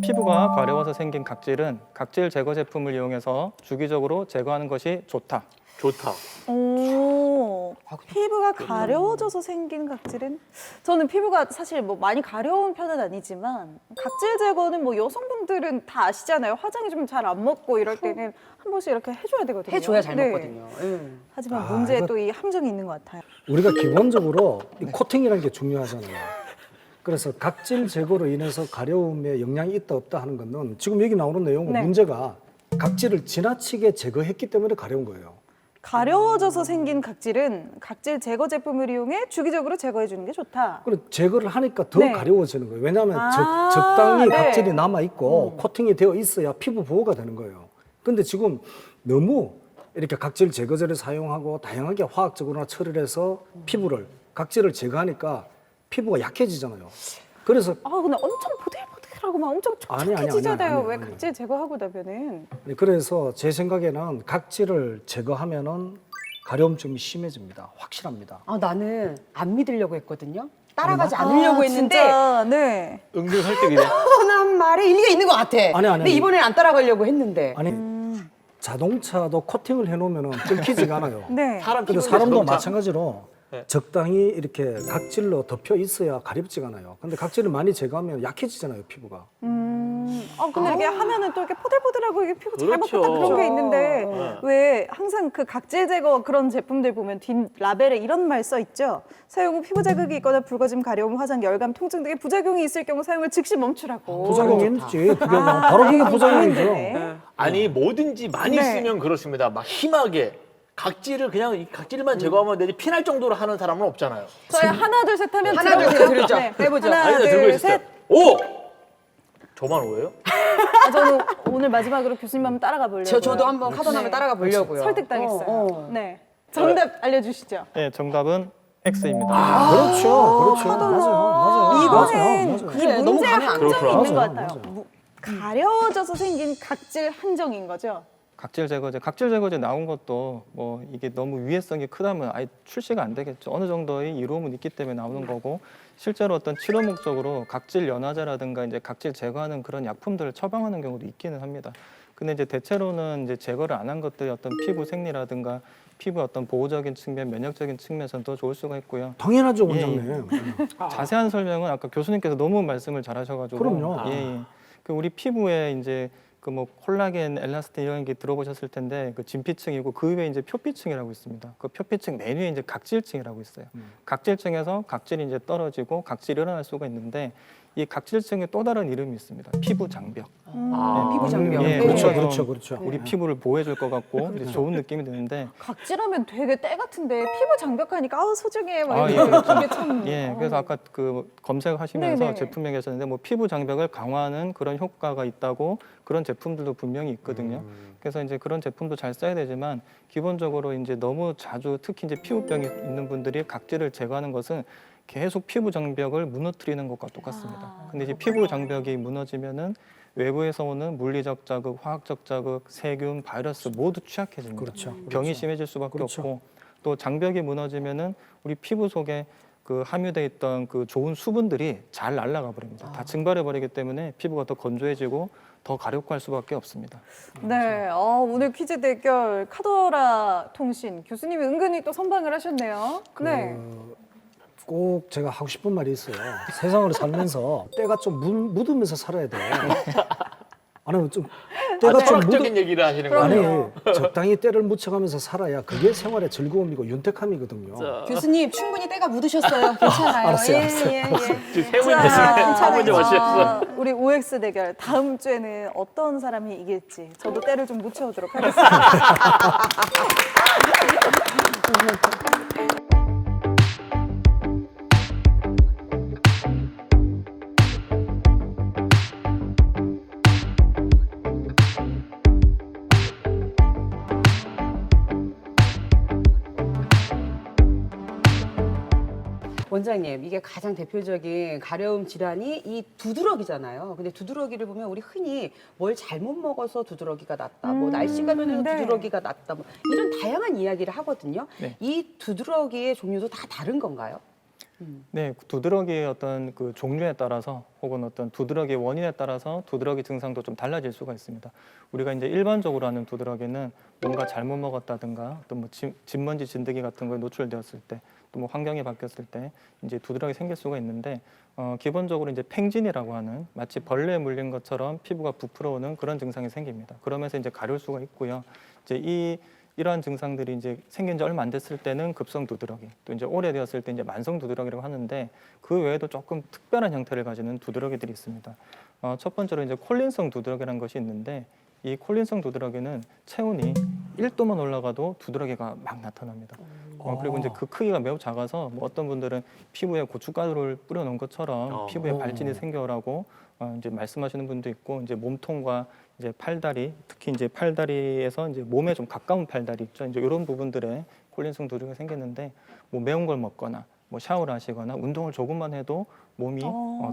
피부가 가려워서 생긴 각질은 각질 제거 제품을 이용해서 주기적으로 제거하는 것이 좋다. 좋다. 오, 피부가 가려워져서 생긴 각질은? 저는 피부가 사실 뭐 많이 가려운 편은 아니지만 각질 제거는 뭐 여성분들은 다 아시잖아요. 화장이 좀 잘 안 먹고 이럴 때는 한 번씩 이렇게 해줘야 되거든요. 해줘야 잘 네. 먹거든요. 하지만 문제에 이거- 또 이 함정이 있는 것 같아요. 우리가 기본적으로 이 코팅이라는 게 중요하잖아요. 그래서 각질 제거로 인해서 가려움에 영향이 있다 없다 하는 거는 지금 여기 나오는 내용은 네. 문제가 각질을 지나치게 제거했기 때문에 가려운 거예요. 가려워져서 생긴 각질은 각질 제거 제품을 이용해 주기적으로 제거해 주는 게 좋다. 그리고 제거를 하니까 더 네. 가려워지는 거예요. 왜냐하면 아, 적당히 네. 각질이 남아 있고 코팅이 되어 있어야 피부 보호가 되는 거예요. 근데 지금 너무 이렇게 각질 제거제를 사용하고 다양하게 화학적으로나 처리를 해서 피부를 각질을 제거하니까 피부가 약해지잖아요. 그래서 아, 근데 엄청 보들보들하고 막 엄청 아니, 촉촉해지잖아요. 아니. 왜 각질 제거하고 나면은? 그래서 제 생각에는 각질을 제거하면은 가려움증이 심해집니다. 확실합니다. 아, 나는 안 믿으려고 했거든요. 따라가지 않으려고 했는데 진짜, 네. 은근 설득이네. 뻔한 말에 일리가 있는 것 같아. 아니. 근데 이번엔 안 따라가려고 했는데. 아니 자동차도 코팅을 해놓으면은 끊기지가 않아요. 네. 사람 근데 피부인데 사람도 자동차. 마찬가지로 네. 적당히 이렇게 각질로 덮여 있어야 가렵지가 않아요. 근데 각질을 많이 제거하면 약해지잖아요, 피부가. 근데 이렇게 하면은 또 이렇게 포들포들하고 이게 피부 잘 그렇죠. 먹고 딱 그런 게 있는데 네. 왜 항상 그 각질 제거 그런 제품들 보면 뒷 라벨에 이런 말 써 있죠. 사용 후 피부 자극이 있거나 붉어짐, 가려움, 화장, 열감, 통증 등의 부작용이 있을 경우 사용을 즉시 멈추라고. 부작용이 있지. 그게 바로 그게 부작용이죠. 고민되네. 아니 뭐든지 많이 네. 쓰면 그렇습니다. 막 심하게 각질을 그냥 이 각질만 제거하면 되지 피날 정도로 하는 사람은 없잖아요. 저희 하나 둘 셋 하면 하나, 둘, 셋 들어보죠. 들으죠. 해보죠. 하나 아니, 들고 둘 있었어요. 셋. 오! 저만 오예요? 아, 저는 오늘 마지막으로 교수님 한번 따라가 보려고요. 저도 한번 카던 하면 따라가 보려고요. 설득당했어요. 네. 정답 알려주시죠. 네, 정답은 X입니다. 그렇죠. 맞아요. 이거는 맞아요. 이 그래, 너무 문제의 가면 안 함정이 돼. 있는 것 맞아요. 같아요. 맞아요. 가려워져서 생긴 각질 한정인 거죠. 각질 제거제 나온 것도 뭐 이게 너무 위해성이 크다면 아예 출시가 안 되겠죠. 어느 정도의 이로움은 있기 때문에 나오는 거고 실제로 어떤 치료 목적으로 각질 연화제라든가 이제 각질 제거하는 그런 약품들을 처방하는 경우도 있기는 합니다. 근데 이제 대체로는 이제 제거를 안 한 것들이 어떤 피부 생리라든가 피부 어떤 보호적인 측면, 면역적인 측면에서는 더 좋을 수가 있고요. 당연하죠, 예, 원장님. 자세한 설명은 아까 교수님께서 너무 말씀을 잘하셔가지고 그럼요. 예. 그 우리 피부에 이제 그 뭐 콜라겐, 엘라스틴 이런 게 들어보셨을 텐데 그 진피층이고 그 위에 이제 표피층이라고 있습니다. 그 표피층 맨 위에 이제 각질층이라고 있어요. 각질층에서 각질이 이제 떨어지고 각질이 일어날 수가 있는데 이 각질층의 또 다른 이름이 있습니다. 피부 장벽. 피부 장벽. 예, 그렇죠, 네. 그렇죠, 그렇죠. 우리 피부를 보호해줄 것 같고 이제 좋은 느낌이 드는데 각질하면 되게 때 같은데 피부 장벽하니까 아우 소중해 막 아, 이렇게 예, 이게 참. 예, 그래서 아까 그 검색하시면서 네네. 제품 얘기하셨는데 뭐 피부 장벽을 강화하는 그런 효과가 있다고 그런 제품들도 분명히 있거든요. 그래서 이제 그런 제품도 잘 써야 되지만 기본적으로 이제 너무 자주 특히 이제 피부병이 있는 분들이 각질을 제거하는 것은 계속 피부 장벽을 무너뜨리는 것과 똑같습니다. 근데 이제 피부 장벽이 무너지면은 외부에서 오는 물리적 자극, 화학적 자극, 세균, 바이러스 모두 취약해집니다. 그렇죠. 병이 심해질 수밖에 그렇죠. 없고 또 장벽이 무너지면은 우리 피부 속에 그 함유돼 있던 그 좋은 수분들이 잘 날아가 버립니다. 다 증발해 버리기 때문에 피부가 더 건조해지고 더 가렵고 수밖에 없습니다. 네, 오늘 퀴즈 대결 카더라 통신 교수님이 은근히 또 선방을 하셨네요. 네. 꼭 제가 하고 싶은 말이 있어요. 세상을 살면서 때가 좀 묻으면서 살아야 돼. 아니 좀 때가 좀 철학적인 얘기를 하시는 그럼요. 거예요. 아니 적당히 때를 묻혀가면서 살아야 그게 생활의 즐거움이고 윤택함이거든요. 교수님 충분히 때가 묻으셨어요. 괜찮아요. 알았어요, 예, 알았어요. 예, 예. 지금 세 문제 자, 됐습니다. 한 문제 맞추셨어요. 우리 OX 대결 다음 주에는 어떤 사람이 이길지 저도 때를 좀 묻혀오도록 하겠습니다. 원장님, 이게 가장 대표적인 가려움 질환이 이 두드러기잖아요. 근데 두드러기를 보면 우리 흔히 뭘 잘못 먹어서 두드러기가 났다, 뭐 날씨가 변해서 네. 두드러기가 났다, 뭐 이런 다양한 이야기를 하거든요. 네. 이 두드러기의 종류도 다 다른 건가요? 네, 두드러기의 어떤 그 종류에 따라서 혹은 어떤 두드러기의 원인에 따라서 두드러기 증상도 좀 달라질 수가 있습니다. 우리가 이제 일반적으로 하는 두드러기는 뭔가 잘못 먹었다든가 또 뭐 진먼지, 진드기 같은 거에 노출되었을 때 또 뭐 환경이 바뀌었을 때 이제 두드러기 생길 수가 있는데 기본적으로 이제 팽진이라고 하는 마치 벌레에 물린 것처럼 피부가 부풀어오는 그런 증상이 생깁니다. 그러면서 이제 가려울 수가 있고요. 이제 이러한 증상들이 이제 생긴 지 얼마 안 됐을 때는 급성 두드러기, 또 이제 오래되었을 때 이제 만성 두드러기라고 하는데 그 외에도 조금 특별한 형태를 가지는 두드러기들이 있습니다. 첫 번째로 이제 콜린성 두드러기라는 것이 있는데 이 콜린성 두드러기는 체온이 1도만 올라가도 두드러기가 막 나타납니다. 그리고 이제 그 크기가 매우 작아서 뭐 어떤 분들은 피부에 고춧가루를 뿌려놓은 것처럼 피부에 발진이 생겨라고 이제 말씀하시는 분도 있고 이제 몸통과 이제 팔다리, 특히 이제 팔다리에서 이제 몸에 좀 가까운 팔다리 있죠. 이제 이런 부분들에 콜린성 두드러기가 생기는데 뭐 매운 걸 먹거나 뭐 샤워를 하시거나 운동을 조금만 해도 몸이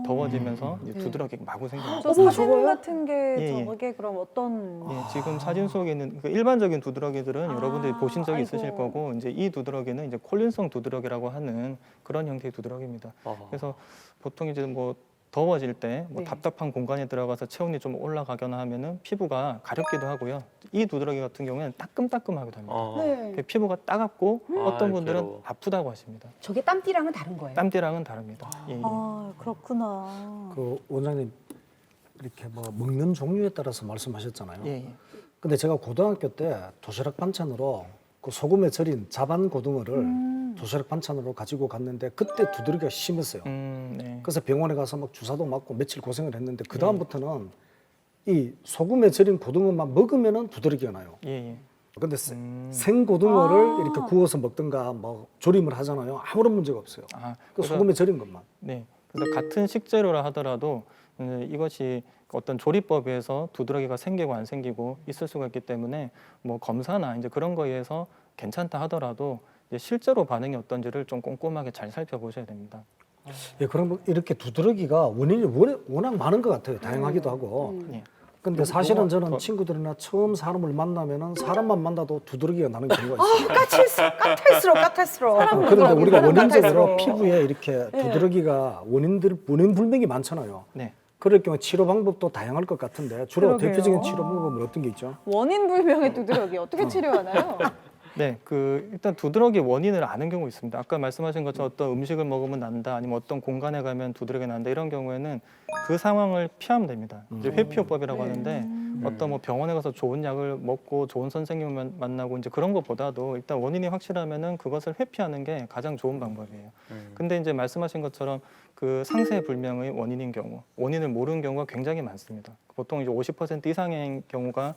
더워지면서 이제 두드러기가 마구 생깁니다. 저 사진 같은 게 예. 저게 그럼 어떤 예, 지금 사진 속에 있는 그 일반적인 두드러기들은 여러분들이 보신 적이 아이고. 있으실 거고 이제 이 두드러기는 이제 콜린성 두드러기라고 하는 그런 형태의 두드러기입니다. 그래서 보통 이제 뭐 더워질 때 뭐 네. 답답한 공간에 들어가서 체온이 좀 올라가거나 하면은 피부가 가렵기도 하고요. 이 두드러기 같은 경우에는 따끔따끔하기도 합니다. 네. 피부가 따갑고 어떤 분들은 괴로워. 아프다고 하십니다. 저게 땀띠랑은 다른 거예요? 땀띠랑은 다릅니다. 예, 예. 그렇구나. 그 원장님 이렇게 뭐 먹는 종류에 따라서 말씀하셨잖아요. 예, 예. 근데 제가 고등학교 때 도시락 반찬으로 그 소금에 절인 자반 고등어를 도시락 반찬으로 가지고 갔는데 그때 두드러기가 심했어요. 네. 그래서 병원에 가서 막 주사도 맞고 며칠 고생을 했는데 그 다음부터는 이 소금에 절인 고등어만 먹으면은 두드러기가 나요. 예, 예. 근데 생 고등어를 아. 이렇게 구워서 먹든가 뭐 조림을 하잖아요. 아무런 문제가 없어요. 아, 그 그래서- 소금에 절인 것만. 네. 그래서 같은 식재료라 하더라도 이것이 어떤 조리법에서 두드러기가 생기고 안 생기고 있을 수가 있기 때문에 뭐 검사나 이제 그런 거에 의해서 괜찮다 하더라도 이제 실제로 반응이 어떤지를 좀 꼼꼼하게 잘 살펴보셔야 됩니다. 예, 그럼 이렇게 두드러기가 원인이 워낙 많은 것 같아요. 다양하기도 하고. 예. 근데 사실은 저는 더- 친구들이나 처음 사람을 만나면은 사람만 만나도 두드러기가 나는 경우가 있어요. 까탈스러워. 그런데 우리가 사람 원인적으로 까탈스러워. 피부에 이렇게 두드러기가 원인 불명이 많잖아요. 네. 그럴 경우 치료 방법도 다양할 것 같은데 주로 그러게요. 대표적인 치료 방법은 어떤 게 있죠? 원인 불명의 두드러기 어떻게 치료하나요? 네, 일단 두드러기 원인을 아는 경우 있습니다. 아까 말씀하신 것처럼 어떤 음식을 먹으면 난다, 아니면 어떤 공간에 가면 두드러기 난다 이런 경우에는 그 상황을 피하면 됩니다. 이제 회피요법이라고 하는데 어떤 뭐 병원에 가서 좋은 약을 먹고 좋은 선생님을 만나고 이제 그런 것보다도 일단 원인이 확실하면은 그것을 회피하는 게 가장 좋은 방법이에요. 근데 이제 말씀하신 것처럼 그 상세 불명의 원인인 경우, 원인을 모르는 경우가 굉장히 많습니다. 보통 이제 50% 이상의 경우가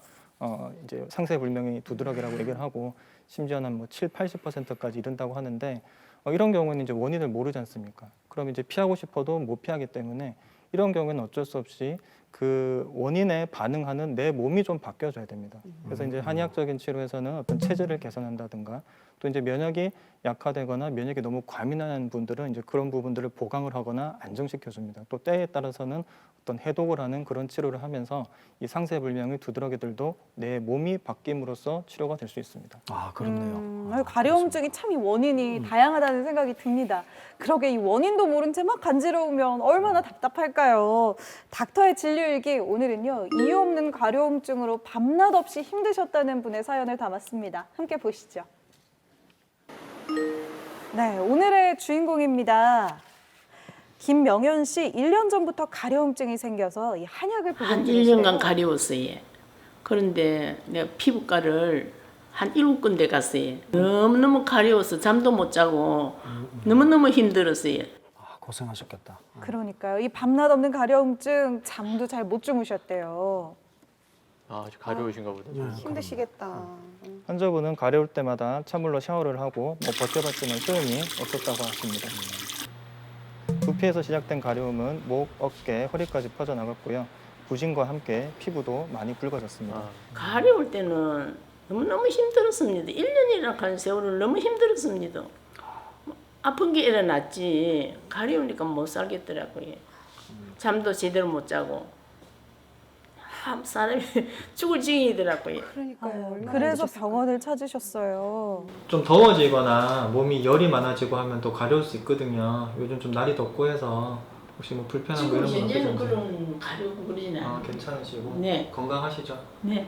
이제 상세 불명의 두드러기라고 얘기를 하고 심지어는 뭐 7, 80%까지 이른다고 하는데 이런 경우는 이제 원인을 모르지 않습니까? 그럼 이제 피하고 싶어도 못 피하기 때문에 이런 경우에는 어쩔 수 없이 그 원인에 반응하는 내 몸이 좀 바뀌어줘야 됩니다. 그래서 이제 한의학적인 치료에서는 어떤 체질을 개선한다든가 또 이제 면역이 약화되거나 면역이 너무 과민한 분들은 이제 그런 부분들을 보강을 하거나 안정시켜 줍니다. 또 때에 따라서는 어떤 해독을 하는 그런 치료를 하면서 이 상세불명의 두드러기들도 내 몸이 바뀜으로써 치료가 될 수 있습니다. 아, 그렇네요. 가려움증이 참 이 원인이 다양하다는 생각이 듭니다. 그러게 이 원인도 모른 채 막 간지러우면 얼마나 답답할까요? 닥터의 진료일기 오늘은요 이유 없는 가려움증으로 밤낮 없이 힘드셨다는 분의 사연을 담았습니다. 함께 보시죠. 네, 오늘의 주인공입니다. 김명현 씨, 1년 전부터 가려움증이 생겨서 이 한약을 복용 한 중이시래요. 1년간 가려웠어요. 그런데 내가 피부과를 한 7군데 갔어요. 너무너무 가려워서 잠도 못 자고 너무너무 힘들었어요. 아, 고생하셨겠다. 그러니까요. 이 밤낮 없는 가려움증 잠도 잘 못 주무셨대요. 아, 가려우신가 보다. 힘드시겠다. 환자분은 가려울 때마다 찬물로 샤워를 하고 뭐 버텨봤지만 소용이 없었다고 하십니다. 두피에서 시작된 가려움은 목, 어깨, 허리까지 퍼져나갔고요. 부진과 함께 피부도 많이 붉어졌습니다. 가려울 때는 너무너무 힘들었습니다. 1년이라는 간 세월을 너무 힘들었습니다. 아픈 게 일어났지 가려우니까 못 살겠더라고요. 잠도 제대로 못 자고 사람이 죽을 지경이더라고요. 그러니까요. 그래서 병원을 찾으셨어요. 좀 더워지거나 몸이 열이 많아지고 하면 또 가려울 수 있거든요. 요즘 좀 날이 덥고 해서 혹시 뭐 불편한 거 지금 이런 건 현재는 없으신지? 그런 가려고 그러지는 않아요. 괜찮으시고 네. 건강하시죠? 네.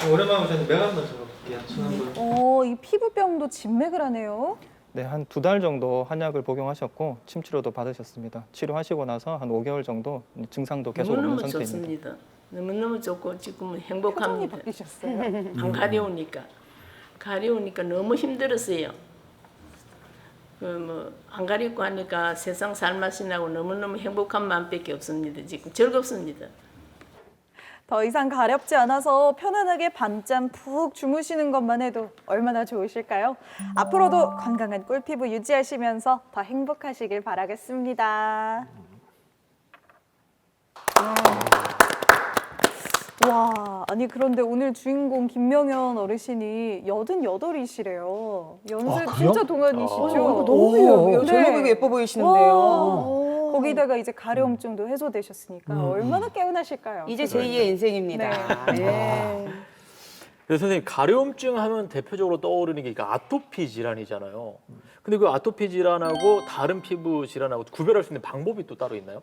오랜만에 오셨는데 명 한번 들어볼게요. 손 한번. 이 피부병도 진맥을 하네요. 네, 한 2달 정도 한약을 복용하셨고 침 치료도 받으셨습니다. 치료하시고 나서 한 5개월 정도 증상도 계속 없는 너무너무 상태입니다. 좋습니다. 너무너무 좋고 지금은 표정이 행복합니다. 바뀌셨어요. 안 가려우니까 너무 힘들었어요. 그 뭐 안 가렵고 하니까 세상 살맛이 나고 너무너무 행복한 마음밖에 없습니다. 지금 즐겁습니다. 더 이상 가렵지 않아서 편안하게 밤잠 푹 주무시는 것만 해도 얼마나 좋으실까요? 앞으로도 건강한 꿀피부 유지하시면서 더 행복하시길 바라겠습니다. 와, 아니 그런데 오늘 주인공 김명현 어르신이 88이시래요. 연세 그래요? 진짜 동안이시죠? 너무 네. 젊어 보이고 예뻐 보이시는데요. 거기다가 이제 가려움증도 해소되셨으니까 얼마나 개운하실까요? 이제 제2의 인생입니다. 네. 그래서 선생님 가려움증 하면 대표적으로 떠오르는 게 아토피 질환이잖아요. 근데 그 아토피 질환하고 다른 피부 질환하고 구별할 수 있는 방법이 또 따로 있나요?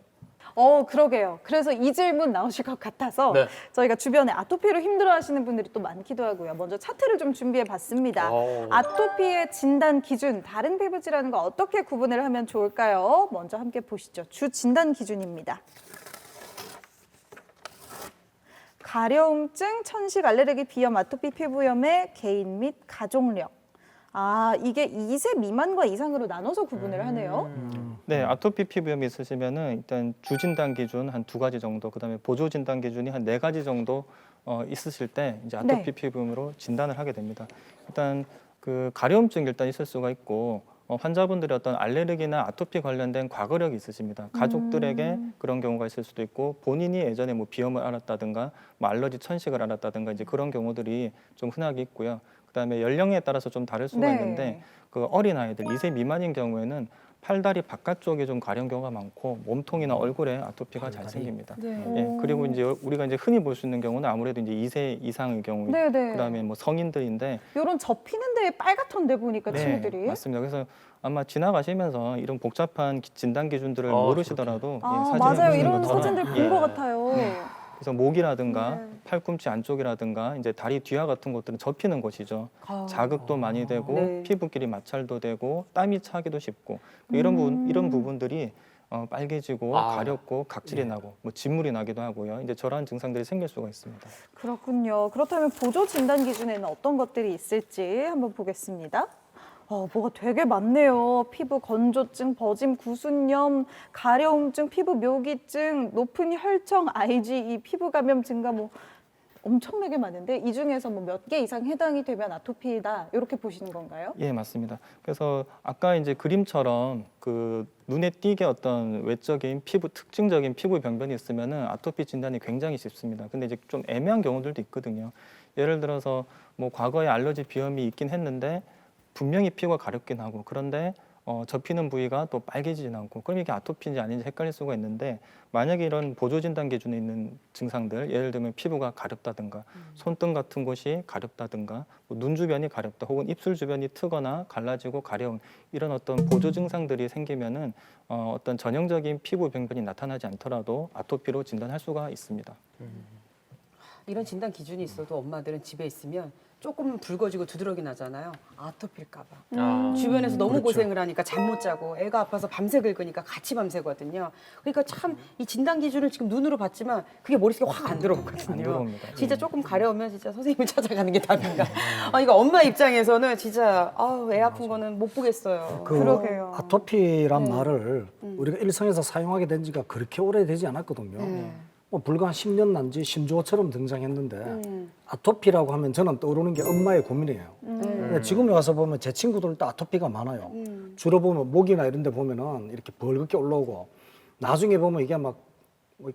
그러게요. 그래서 이 질문 나오실 것 같아서 네. 저희가 주변에 아토피로 힘들어하시는 분들이 또 많기도 하고요. 먼저 차트를 좀 준비해봤습니다. 아토피의 진단 기준, 다른 피부 질환과 어떻게 구분을 하면 좋을까요? 먼저 함께 보시죠. 주 진단 기준입니다. 가려움증, 천식, 알레르기, 비염, 아토피 피부염의 개인 및 가족력. 이게 2세 미만과 이상으로 나눠서 구분을 하네요. 네, 아토피 피부염이 있으시면은 일단 주 진단 기준 한 2가지 정도, 그다음에 보조 진단 기준이 한 4가지 정도 있으실 때 이제 아토피 네. 피부염으로 진단을 하게 됩니다. 일단 그 가려움증이 일단 있을 수가 있고 환자분들이 어떤 알레르기나 아토피 관련된 과거력이 있으십니다. 가족들에게 그런 경우가 있을 수도 있고 본인이 예전에 뭐 비염을 앓았다든가 뭐 알러지 천식을 앓았다든가 이제 그런 경우들이 좀 흔하게 있고요. 그다음에 연령에 따라서 좀 다를 수가 네. 있는데 그 어린 아이들 2세 미만인 경우에는 팔다리 바깥쪽에 좀 가려운 경우가 많고 몸통이나 얼굴에 아토피가 잘 생깁니다. 예, 그리고 이제 우리가 이제 흔히 볼 수 있는 경우는 아무래도 이제 2세 이상의 경우, 네네. 그다음에 뭐 성인들인데 이런 접히는 데에 빨갛던데 보니까 친구들이. 맞습니다. 그래서 아마 지나가시면서 이런 복잡한 진단 기준들을 아, 모르시더라도 사진을 맞아요. 보시는 이런 것처럼, 사진들 본 예. 것 같아요. 그래서 목이라든가 네. 팔꿈치 안쪽이라든가 이제 다리 뒤와 같은 것들은 접히는 곳이죠. 자극도 많이 되고 네. 피부끼리 마찰도 되고 땀이 차기도 쉽고 이런 부분들이 빨개지고 가렵고 각질이 나고 뭐 진물이 나기도 하고요. 이제 저러한 증상들이 생길 수가 있습니다. 그렇군요. 그렇다면 보조 진단 기준에는 어떤 것들이 있을지 한번 보겠습니다. 뭐가 되게 많네요. 피부 건조증, 버짐, 구순염, 가려움증, 피부 묘기증, 높은 혈청, IgE, 피부 감염 증가 뭐 엄청나게 많은데 이 중에서 뭐 몇 개 이상 해당이 되면 아토피다 이렇게 보시는 건가요? 예, 맞습니다. 그래서 아까 이제 그림처럼 그 눈에 띄게 어떤 외적인 피부 특징적인 피부 병변이 있으면은 아토피 진단이 굉장히 쉽습니다. 근데 이제 좀 애매한 경우들도 있거든요. 예를 들어서 뭐 과거에 알러지 비염이 있긴 했는데 분명히 피부가 가렵긴 하고 그런데 접히는 부위가 또 빨개지진 않고 그럼 이게 아토피인지 아닌지 헷갈릴 수가 있는데 만약에 이런 보조 진단 기준에 있는 증상들 예를 들면 피부가 가렵다든가 손등 같은 곳이 가렵다든가 뭐 눈 주변이 가렵다 혹은 입술 주변이 트거나 갈라지고 가려움 이런 어떤 보조 증상들이 생기면은 어떤 전형적인 피부 병변이 나타나지 않더라도 아토피로 진단할 수가 있습니다. 이런 진단 기준이 있어도 엄마들은 집에 있으면 조금 붉어지고 두드러기 나잖아요. 아토피일까 봐. 주변에서 너무 그렇죠. 고생을 하니까 잠 못 자고 애가 아파서 밤새 긁으니까 같이 밤새거든요. 그러니까 참 이 진단 기준을 지금 눈으로 봤지만 그게 머릿속에 확 안 들어오거든요. 안 들어옵니다. 진짜 조금 가려우면 진짜 선생님을 찾아가는 게 답인가. 이거 엄마 입장에서는 진짜 애 아픈 거는 못 보겠어요. 그러게요. 아토피란 말을 우리가 일상에서 사용하게 된 지가 그렇게 오래되지 않았거든요. 뭐 불과 한 10년 난지 신조어처럼 등장했는데 아토피라고 하면 저는 떠오르는 게 엄마의 고민이에요. 근데 지금에 와서 보면 제 친구들도 아토피가 많아요. 주로 보면 목이나 이런 데 보면은 이렇게 벌겋게 올라오고 나중에 보면 이게 막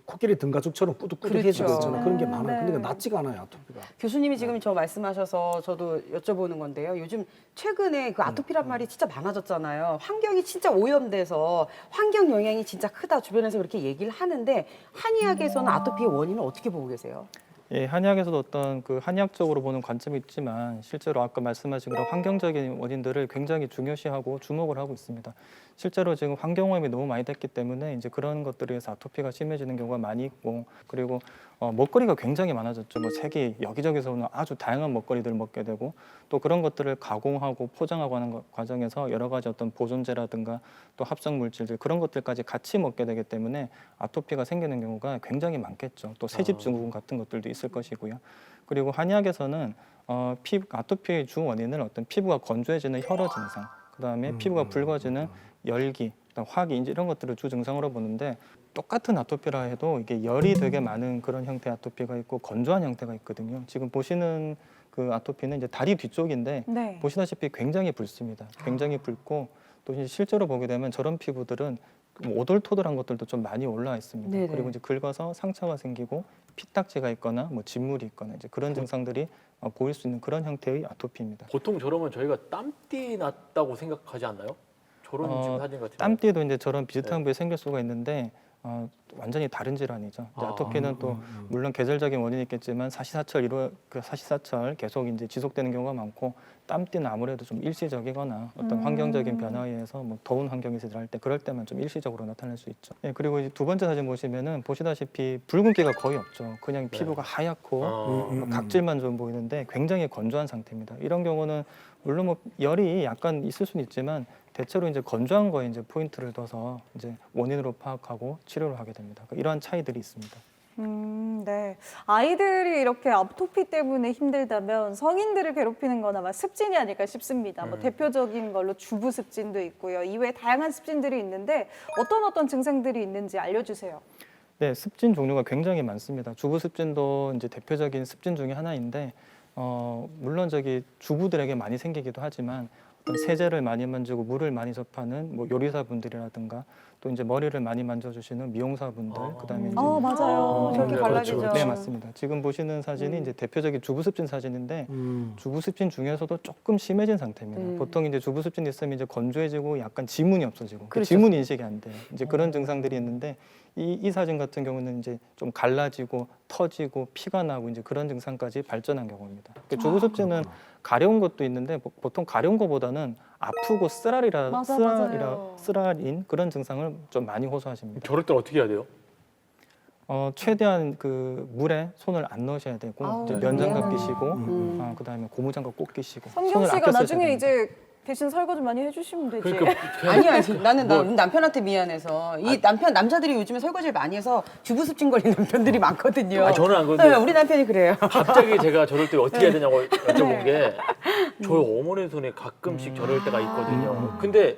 코끼리 등가죽처럼 꾸덕꾸덕해지잖아요. 그렇죠. 그런 게 많아요. 네. 근데 낫지가 않아요, 아토피가. 교수님이 지금 저 말씀하셔서 저도 여쭤보는 건데요. 요즘 최근에 그 아토피란 말이 진짜 많아졌잖아요. 환경이 진짜 오염돼서 환경 영향이 진짜 크다. 주변에서 그렇게 얘기를 하는데 한의학에서는 아토피의 원인을 어떻게 보고 계세요? 예, 한의학에서도 어떤 그 한의학적으로 보는 관점이 있지만 실제로 아까 말씀하신 그런 환경적인 원인들을 굉장히 중요시하고 주목을 하고 있습니다. 실제로 지금 환경오염이 너무 많이 됐기 때문에 이제 그런 것들에 의해서 아토피가 심해지는 경우가 많이 있고 그리고 먹거리가 굉장히 많아졌죠. 뭐 세계 여기저기서 오는 아주 다양한 먹거리들을 먹게 되고 또 그런 것들을 가공하고 포장하고 하는 과정에서 여러 가지 어떤 보존제라든가 또 합성 물질들 그런 것들까지 같이 먹게 되기 때문에 아토피가 생기는 경우가 굉장히 많겠죠. 또 새집 증후군 같은 것들도 있을 것이고요. 그리고 한의학에서는 아토피의 주 원인은 어떤 피부가 건조해지는 혈어 증상, 그다음에 피부가 붉어지는 열기, 화기 이제 이런 것들을 주 증상으로 보는데 똑같은 아토피라 해도 이게 열이 되게 많은 그런 형태의 아토피가 있고 건조한 형태가 있거든요. 지금 보시는 그 아토피는 이제 다리 뒤쪽인데 네. 보시다시피 굉장히 붉습니다. 굉장히 붉고 또 이제 실제로 보게 되면 저런 피부들은 오돌토돌한 것들도 좀 많이 올라와 있습니다. 네네. 그리고 이제 긁어서 상처가 생기고 피딱지가 있거나 뭐 진물이 있거나 이제 그런 증상들이 보일 수 있는 그런 형태의 아토피입니다. 보통 저러면 저희가 땀띠 났다고 생각하지 않나요? 저런 지금 사진 같은 땀띠도 이제 저런 비슷한 부위 생길 수가 있는데 완전히 다른 질환이죠. 이제 아토피는 또 물론 계절적인 원인이 있겠지만 사시사철 계속 이제 지속되는 경우가 많고 땀띠는 아무래도 좀 일시적이거나 어떤 환경적인 변화에 의해서 뭐 더운 환경에서 일할 때 그럴 때만 좀 일시적으로 나타날 수 있죠. 예, 그리고 이제 두 번째 사진 보시면은 보시다시피 붉은기가 거의 없죠. 그냥 피부가 하얗고 각질만 좀 보이는데 굉장히 건조한 상태입니다. 이런 경우는 물론 뭐 열이 약간 있을 수는 있지만 대체로 이제 건조한 거에 이제 포인트를 둬서 이제 원인으로 파악하고 치료를 하게 됩니다. 이러한 차이들이 있습니다. 네. 아이들이 이렇게 아토피 때문에 힘들다면 성인들을 괴롭히는 건 아마 습진이 아닐까 싶습니다. 뭐 대표적인 걸로 주부 습진도 있고요. 이외에 다양한 습진들이 있는데 어떤 증상들이 있는지 알려주세요. 네, 습진 종류가 굉장히 많습니다. 주부 습진도 이제 대표적인 습진 중에 하나인데 물론 주부들에게 많이 생기기도 하지만 어떤 세제를 많이 만지고 물을 많이 접하는 뭐 요리사분들이라든가 또 이제 머리를 많이 만져주시는 미용사분들 그다음에 이제 맞아요. 저렇게 그렇죠, 갈라지죠. 그렇죠. 네, 맞습니다. 지금 보시는 사진이 이제 대표적인 주부 습진 사진인데 주부 습진 중에서도 조금 심해진 상태입니다. 보통 이제 주부 습진이 있으면 이제 건조해지고 약간 지문이 없어지고 그렇죠. 지문 인식이 안 돼요. 이제 그런 증상들이 있는데 이 사진 같은 경우는 이제 좀 갈라지고 터지고 피가 나고 이제 그런 증상까지 발전한 경우입니다. 주부 습진은 가려운 것도 있는데 보통 가려운 것보다는 아프고 쓰라린 그런 증상을 좀 많이 호소하십니다. 저럴 땐 어떻게 해야 돼요? 최대한 그 물에 손을 안 넣으셔야 되고 이제 면장갑 끼시고 그다음에 고무장갑 꼭 끼시고 성경 손을 씨가 아껴 쓰셔야 나중에 됩니다. 이제 대신 설거지 많이 해주시면 되지. 그러니까 아니야, 나는 뭐- 우리 남편한테 미안해서 이 남자들이 요즘에 설거지를 많이 해서 주부습진 걸린 남편들이 많거든요. 아, 저는 안 그런데 네, 우리 남편이 그래요. 갑자기 제가 저럴 때 어떻게 해야 되냐고 여쭤본 게 저희 어머니 손에 가끔씩 저럴 때가 있거든요. 근데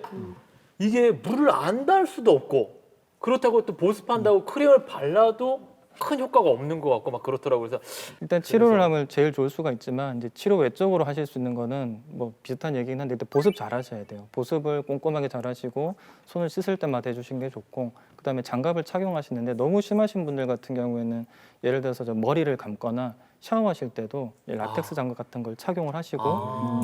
이게 물을 안 닿을 수도 없고 그렇다고 또 보습한다고 크림을 발라도 큰 효과가 없는 것 같고 막 그렇더라고요. 그래서 일단 치료를 하면 제일 좋을 수가 있지만 이제 치료 외적으로 하실 수 있는 거는 뭐 비슷한 얘기긴 한데 일단 보습 잘 하셔야 돼요. 보습을 꼼꼼하게 잘 하시고 손을 씻을 때마다 해주시는 게 좋고 그다음에 장갑을 착용하시는데 너무 심하신 분들 같은 경우에는 예를 들어서 저 머리를 감거나 샤워하실 때도 이 라텍스 장갑 같은 걸 착용을 하시고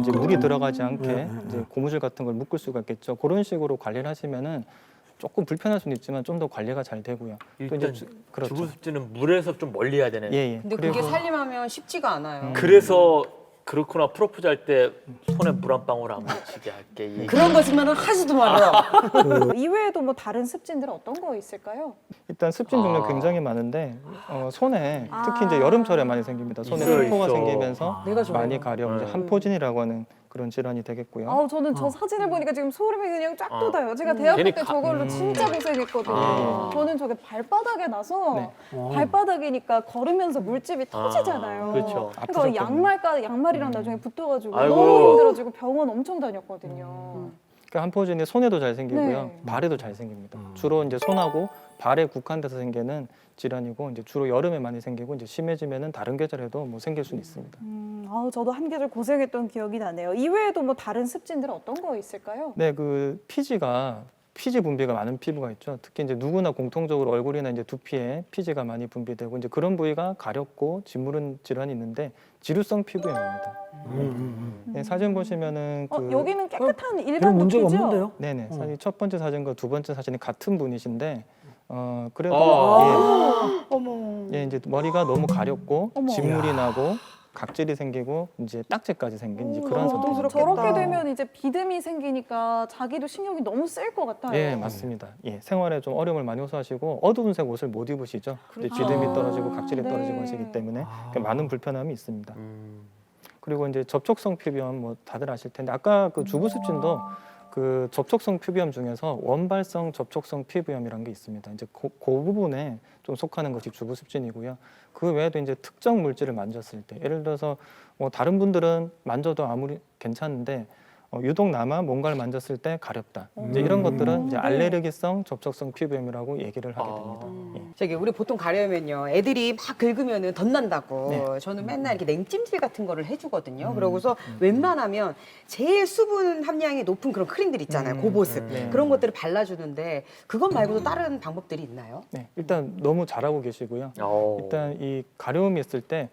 이제 물이 들어가지 않게 이제 고무줄 같은 걸 묶을 수가 있겠죠. 그런 식으로 관리를 하시면은 조금 불편할 수는 있지만 좀 더 관리가 잘 되고요. 또 일단 그렇죠. 주부습지는 물에서 좀 멀리 해야 되네. 예. 근데 그게 살림하면 쉽지가 않아요. 그래서 그렇구나 프로포즈 할 때 손에 물 한 방울 안 묻히게 할게. 이 그런 거지만은 하지도 말아요. 이외에도 뭐 다른 습진들은 어떤 거 있을까요? 일단 습진 종류 아. 굉장히 많은데 손에 특히 이제 여름철에 많이 생깁니다. 손에 있어, 흉포가 있어. 생기면서 내가 좋아요. 많이 가려 이제 한포진이라고 하는 그런 질환이 되겠고요. 아우 저는 저 사진을 보니까 지금 소름이 그냥 쫙 돋아요. 제가 대학교 괜히 때 저걸로 진짜 고생했거든요. 저는 저게 발바닥에 나서 네. 발바닥이니까 걸으면서 물집이 터지잖아요. 그렇죠. 그러니까 양말이랑 나중에 붙어가지고 아이고. 너무 힘들어지고 병원 엄청 다녔거든요. 그 한포진이 손에도 잘 생기고요, 네. 발에도 잘 생깁니다. 주로 이제 손하고 발에 국한돼서 생기는 질환이고 이제 주로 여름에 많이 생기고 이제 심해지면은 다른 계절에도 뭐 생길 수는 있습니다. 아우 저도 한 계절 고생했던 기억이 나네요. 이외에도 뭐 다른 습진들은 어떤 거 있을까요? 네, 그 피지 분비가 많은 피부가 있죠. 특히 이제 누구나 공통적으로 얼굴이나 이제 두피에 피지가 많이 분비되고 이제 그런 부위가 가렵고 짓무른 질환이 있는데 지루성 피부염입니다. 네, 사진 보시면은 여기는 깨끗한 이런 일반 문제가 두피죠? 없는데요? 네네 사진 첫 번째 사진과 두 번째 사진이 같은 분이신데 그래도 어머. 예, 이제 머리가 너무 가렵고 어머. 진물이 나고 각질이 생기고 이제 딱지까지 생긴 이제 그런 너무 상태입니다. 저렇게 되면 이제 비듬이 생기니까 자기도 신경이 너무 쓰일 것 같아요. 예, 맞습니다. 예, 생활에 좀 어려움을 많이 호소하시고 어두운 색 옷을 못 입으시죠. 이제 그렇죠. 비듬이 떨어지고 각질이 네. 떨어지고 하시기 때문에 많은 불편함이 있습니다. 음. 그리고 이제 접촉성 피부염 뭐 다들 아실 텐데 아까 그 주부습진도 그 접촉성 피부염 중에서 원발성 접촉성 피부염이라는 게 있습니다. 이제 그 부분에 좀 속하는 것이 주부습진이고요. 그 외에도 이제 특정 물질을 만졌을 때 예를 들어서 뭐 다른 분들은 만져도 아무리 괜찮은데 유독 나만 뭔가를 만졌을 때 가렵다. 이제 이런 것들은 이제 알레르기성 접촉성 피부염이라고 얘기를 하게 됩니다. 예. 저기 우리 보통 가려면요 애들이 막 긁으면은 덧난다고 네. 저는 맨날 이렇게 냉찜질 같은 거를 해주거든요. 그러고서 웬만하면 제일 수분 함량이 높은 그런 크림들 있잖아요. 고보습 네. 그런 것들을 발라주는데 그것 말고도 다른 방법들이 있나요? 네, 일단 너무 잘하고 계시고요. 어. 일단 이 가려움이 있을 때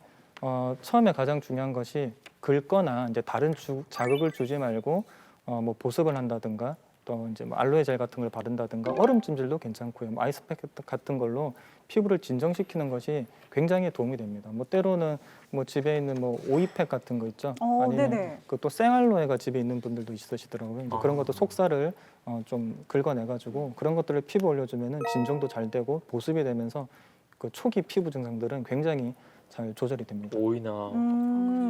처음에 가장 중요한 것이 긁거나 이제 다른 자극을 주지 말고 뭐 보습을 한다든가 또 이제 뭐 알로에 젤 같은 걸 바른다든가 얼음찜질도 괜찮고요. 뭐 아이스팩 같은 걸로 피부를 진정시키는 것이 굉장히 도움이 됩니다. 뭐 때로는 뭐 집에 있는 뭐 오이팩 같은 거 있죠. 아니면 네네. 그 또 생알로에가 집에 있는 분들도 있으시더라고요. 이제 그런 것도 속살을 좀 긁어내가지고 그런 것들을 피부 올려주면은 진정도 잘 되고 보습이 되면서 그 초기 피부 증상들은 굉장히 잘 조절이 됩니다. 오이나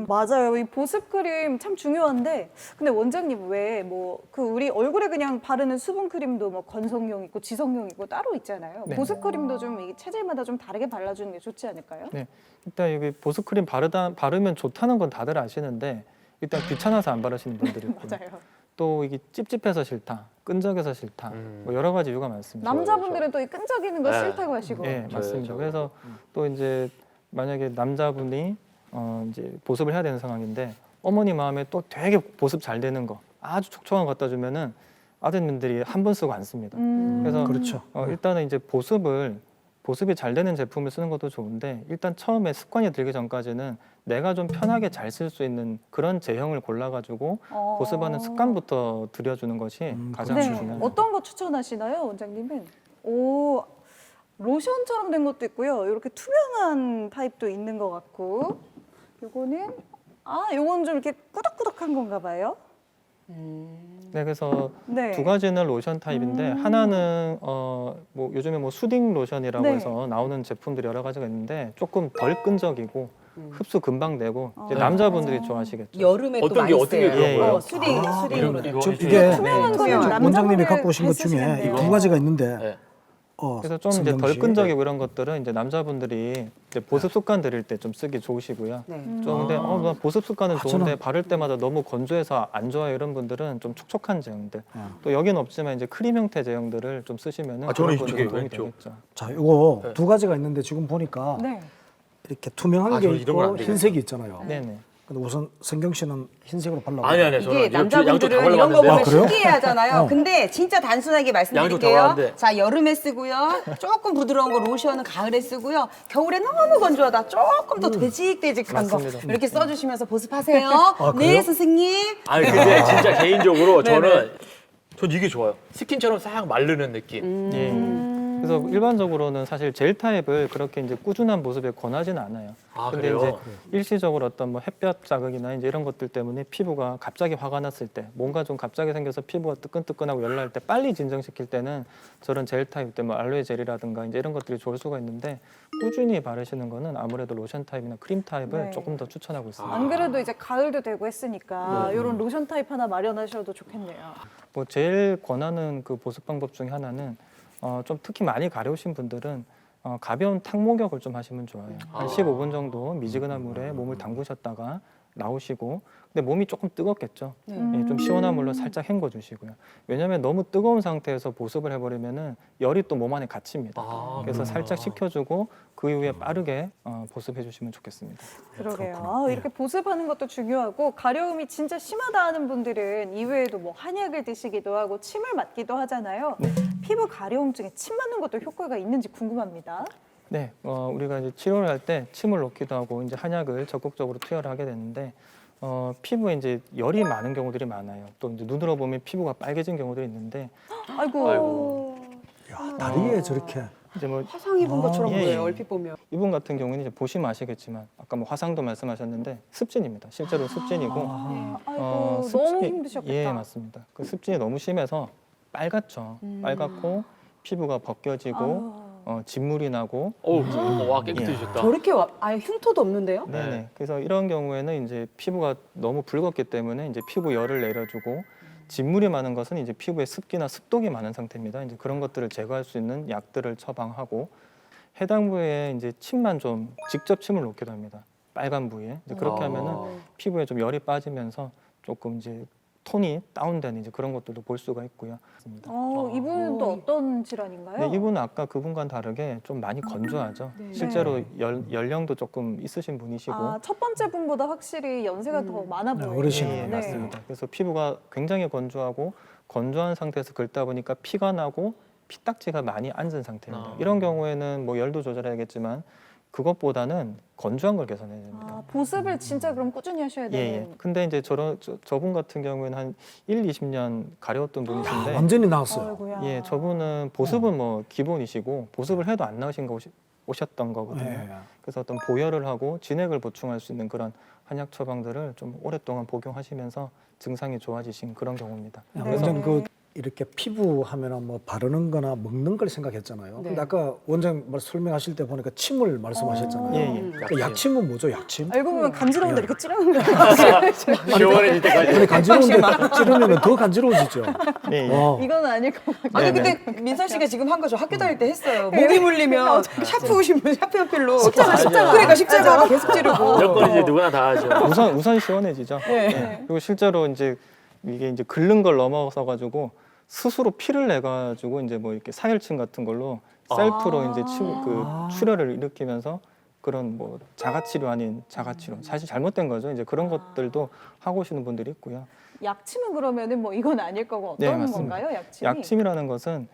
맞아요. 이 보습 크림 참 중요한데, 근데 원장님 왜 뭐 그 우리 얼굴에 그냥 바르는 수분 크림도 뭐 건성용 있고 지성용 있고 따로 있잖아요. 네. 보습 크림도 좀 이게 체질마다 좀 다르게 발라주는 게 좋지 않을까요? 네, 일단 여기 보습 크림 바르면 좋다는 건 다들 아시는데 일단 귀찮아서 안 바르시는 분들이 있고 맞아요. 또 이게 찝찝해서 싫다, 끈적여서 싫다, 뭐 여러 가지 이유가 많습니다. 남자분들은 또 이 끈적이는 거 네. 싫다고 하시고. 예, 맞습니다. 저요. 그래서 또 이제 만약에 남자분이 이제 보습을 해야 되는 상황인데 어머니 마음에 또 되게 보습 잘 되는 거 아주 촉촉한 거 갖다 주면은 아드님들이 한 번 쓰고 안 씁니다. 그래서 그렇죠. 일단은 이제 보습이 잘 되는 제품을 쓰는 것도 좋은데 일단 처음에 습관이 들기 전까지는 내가 좀 편하게 잘 쓸 수 있는 그런 제형을 골라가지고 보습하는 습관부터 들여주는 것이 가장 네. 중요합니다. 어떤 거 추천하시나요, 원장님은? 오, 로션처럼 된 것도 있고요. 이렇게 투명한 타입도 있는 것 같고. 요건 좀 이렇게 꾸덕꾸덕한 건가 봐요. 네, 그래서 네. 두 가지는 로션 타입인데 하나는 뭐 요즘에 뭐 수딩 로션이라고 네. 해서 나오는 제품들이 여러 가지가 있는데 조금 덜 끈적이고 흡수 금방 되고 이제 네. 남자분들이 좋아하시겠죠. 여름에 또 어떤 많이 게 어떻게 쓰여요. 그런 거예요? 수딩으로 이거 좀 해주세요. 이게 투명한 거는 저 원장님이 남자분들 갖고 오신 것 잘 중에 쓰시는데요. 이 두 가지가 있는데 네. 그래서 좀 이제 성경 덜 씨. 끈적이고 이런 것들은 이제 남자분들이 이제 보습 습관 들일 때 좀 쓰기 좋으시고요. 네. 좀 근데 나 보습 습관은 좋은데 저는- 바를 때마다 너무 건조해서 안 좋아요 이런 분들은 좀 촉촉한 제형들 아. 또 여기는 없지만 이제 크림 형태 제형들을 좀 쓰시면은 아, 저는 그런 이쪽에 분들은 도움이 왼쪽. 되겠죠. 자, 이거 네. 두 가지가 있는데 지금 보니까 네. 이렇게 투명한 아, 게 저는 이런 건안 있고 되겠다. 흰색이 있잖아요. 네네. 근데 우선 성경 씨는 흰색으로 발라고. 아니 저는 이게 양쪽 다 남자분들은 이런 거 발라봤는데 보면 아, 그래요? 신기해하잖아요. 어. 근데 진짜 단순하게 양쪽 다 말씀드릴게요. 발랐는데. 자, 여름에 쓰고요. 조금 부드러운 거 로션은 가을에 쓰고요. 겨울에 너무 건조하다. 조금 더 되직되직한 거 맞습니다. 이렇게 써주시면서 보습하세요. 아, 네, 그래요? 선생님. 아니 근데 진짜 개인적으로 네네. 전 이게 좋아요. 스킨처럼 싹 마르는 느낌. 예. 그래서 일반적으로는 사실 젤 타입을 그렇게 이제 꾸준한 모습에 권하지는 않아요. 아, 근데 그래요? 이제 일시적으로 어떤 뭐 햇볕 자극이나 이제 이런 것들 때문에 피부가 갑자기 화가 났을 때, 뭔가 좀 갑자기 생겨서 피부가 뜨끈뜨끈하고 열날 때 빨리 진정시킬 때는 저런 젤 타입 때 뭐 알로에 젤이라든가 이제 이런 것들이 좋을 수가 있는데 꾸준히 바르시는 거는 아무래도 로션 타입이나 크림 타입을 네. 조금 더 추천하고 있습니다. 안 그래도 이제 가을도 되고 했으니까 네. 이런 로션 타입 하나 마련하셔도 좋겠네요. 뭐 제일 권하는 그 보습 방법 중에 하나는 좀 특히 많이 가려우신 분들은 가벼운 탁 목욕을 좀 하시면 좋아요. 한 15분 정도 미지근한 물에 몸을 담그셨다가 나오시고, 근데 몸이 조금 뜨겁겠죠. 네. 예, 좀 시원한 물로 살짝 헹궈 주시고요. 왜냐하면 너무 뜨거운 상태에서 보습을 해버리면은 열이 또 몸 안에 갇힙니다. 아, 그래서 살짝 식혀주고 그 이후에 빠르게 보습해 주시면 좋겠습니다. 그러게요. 이렇게 보습하는 것도 중요하고 가려움이 진짜 심하다 하는 분들은 이외에도 뭐 한약을 드시기도 하고 침을 맞기도 하잖아요. 피부 가려움증에 침 맞는 것도 효과가 있는지 궁금합니다. 네, 우리가 이제 치료를 할 때 침을 놓기도 하고 이제 한약을 적극적으로 투여를 하게 되는데 피부에 이제 열이 많은 경우들이 많아요. 또 이제 눈으로 보면 피부가 빨개진 경우들이 있는데 아이고. 야, 다리에 저렇게 이제 뭐 화상 입은 것처럼 예, 보여요. 예. 얼핏 보면. 이분 같은 경우는 이제 보시면 아시겠지만 아까 뭐 화상도 말씀하셨는데 습진입니다. 실제로 습진이고 아이고 너무 힘드셨겠다. 예, 맞습니다. 그 습진이 너무 심해서 빨갛죠. 빨갛고 피부가 벗겨지고 진물이 나고 와 깨끗해지셨다. 저렇게 아예 흉터도 없는데요? 네네. 그래서 이런 경우에는 이제 피부가 너무 붉었기 때문에 이제 피부 열을 내려주고 진물이 많은 것은 이제 피부에 습기나 습독이 많은 상태입니다. 이제 그런 것들을 제거할 수 있는 약들을 처방하고 해당 부위에 이제 침만 좀 직접 침을 놓기도 합니다. 빨간 부위에 이제 그렇게 하면은 피부에 좀 열이 빠지면서 조금 이제 톤이 다운되는 이제 그런 것들도 볼 수가 있고요. 맞습니다. 이분은 또 어떤 질환인가요? 네, 이분은 아까 그분과는 다르게 좀 많이 건조하죠. 네. 실제로 연령도 조금 있으신 분이시고 첫 번째 분보다 확실히 연세가 더 많아 네, 보여요. 어르신이네요. 예, 맞습니다. 그래서 피부가 굉장히 건조하고 건조한 상태에서 긁다 보니까 피가 나고 피딱지가 많이 앉은 상태입니다. 이런 경우에는 뭐 열도 조절해야겠지만 그것보다는 건조한 걸 개선해야 됩니다. 보습을 진짜 그럼 꾸준히 하셔야 예, 되는. 예. 근데 이제 저분 같은 경우에는 한 1, 20년 가려웠던 분이신데 완전히 나았어요. 아이고야. 예, 저분은 보습은 뭐 기본이시고 보습을 해도 안 나으신 거 오셨던 거거든요. 예. 그래서 어떤 보혈을 하고 진액을 보충할 수 있는 그런 한약 처방들을 좀 오랫동안 복용하시면서 증상이 좋아지신 그런 경우입니다. 야, 네. 원장 그 이렇게 피부 하면은 뭐 바르는 거나 먹는 걸 생각했잖아요. 네. 근데 아까 원장 설명하실 때 보니까 침을 말씀하셨잖아요. 예, 예. 그 약침은 뭐죠? 약침? 알고 보면 간지러운데 이렇게 찌르는 거예요. 시원해질 때까지. 근데 간지러운데 찌르면 더 간지러워지죠. 예, 예. 이거는 아닐 것 같아요. 아니 네네. 근데 민선 씨가 지금 한 거죠. 학교 다닐 때 했어요. 목이 물리면 샤프 오시면 샤프 연필로 십자가 그러니까 십자가 계속 찌르고. 여건 이제 누구나 다 하죠. 우선 시원해지죠. 예. 그리고 실제로 이제 이게 이제 긁는 걸 넘어서 가지고 스스로 피를 내 가지고 이제 뭐 이렇게 사혈침 같은 걸로 셀프로 이제 출혈을 일으키면서 그런 뭐 자가치료 아닌 자가치료 사실 잘못된 거죠. 이제 그런 것들도 하고 오시는 분들이 있고요. 약침은 그러면은 뭐 이건 아닐 거고 네, 어떤 맞습니다. 건가요? 약침이? 약침이라는 것은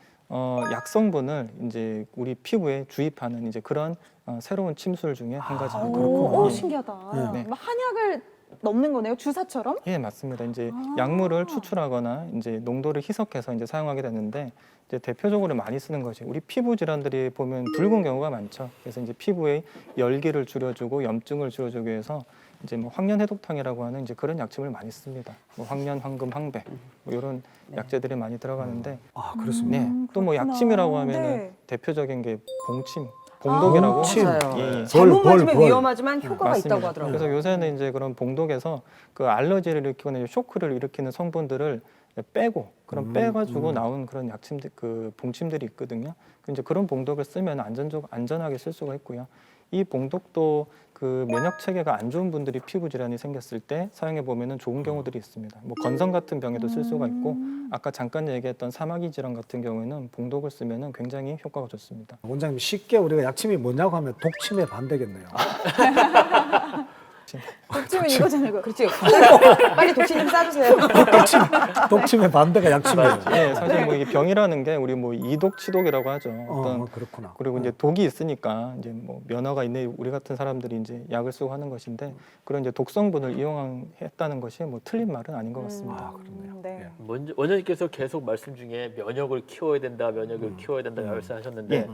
약성분을 이제 우리 피부에 주입하는 이제 그런 새로운 침술 중에 한 가지입니다. 오, 예. 신기하다. 네. 뭐 한약을 넣는 거네요, 주사처럼? 예, 맞습니다. 이제 약물을 추출하거나 이제 농도를 희석해서 이제 사용하게 되는데 이제 대표적으로 많이 쓰는 것이 우리 피부 질환들이 보면 붉은 경우가 많죠. 그래서 이제 피부의 열기를 줄여주고 염증을 줄여주기 위해서 이제 뭐 황련해독탕이라고 하는 이제 그런 약침을 많이 씁니다. 뭐 황련, 황금, 황배 뭐 이런 약재들이 많이 들어가는데 아, 그렇습니다. 네, 또 뭐 그렇구나. 약침이라고 하면은 네. 대표적인 게 봉침. 봉독이라고 침. 맞아요. 예, 예. 잘못 벌, 맞으면 벌. 위험하지만 효과가 맞습니다. 있다고 하더라고요. 그래서 요새는 이제 그런 봉독에서 그 알러지를 일으키거나 쇼크를 일으키는 성분들을 빼고 그런 빼가지고 나온 그런 약침들 그 봉침들이 있거든요. 이제 그런 봉독을 쓰면 안전하게 쓸 수가 있고요. 이 봉독도 그 면역 체계가 안 좋은 분들이 피부 질환이 생겼을 때 사용해 보면은 좋은 경우들이 있습니다. 뭐 건성 같은 병에도 쓸 수가 있고 아까 잠깐 얘기했던 사마귀 질환 같은 경우에는 봉독을 쓰면은 굉장히 효과가 좋습니다. 원장님 쉽게 우리가 약침이 뭐냐고 하면 독침에 반대겠네요. 독침은 이거잖아요. 이거. 그렇지. 빨리 독신 좀 싸주세요. 독침의 반대가 약침이에요. 예, 사실 뭐 이 병이라는 게 우리 뭐 이독, 치독이라고 하죠. 어떤 그렇구나. 그리고 이제 독이 있으니까 이제 뭐 면허가 있는 우리 같은 사람들이 이제 약을 쓰고 하는 것인데 그런 이제 독성분을 이용했다는 것이 뭐 틀린 말은 아닌 것 같습니다. 그렇네요. 네. 예. 원장님께서 계속 말씀 중에 면역을 키워야 된다, 면역을 키워야 된다 말씀하셨는데 예.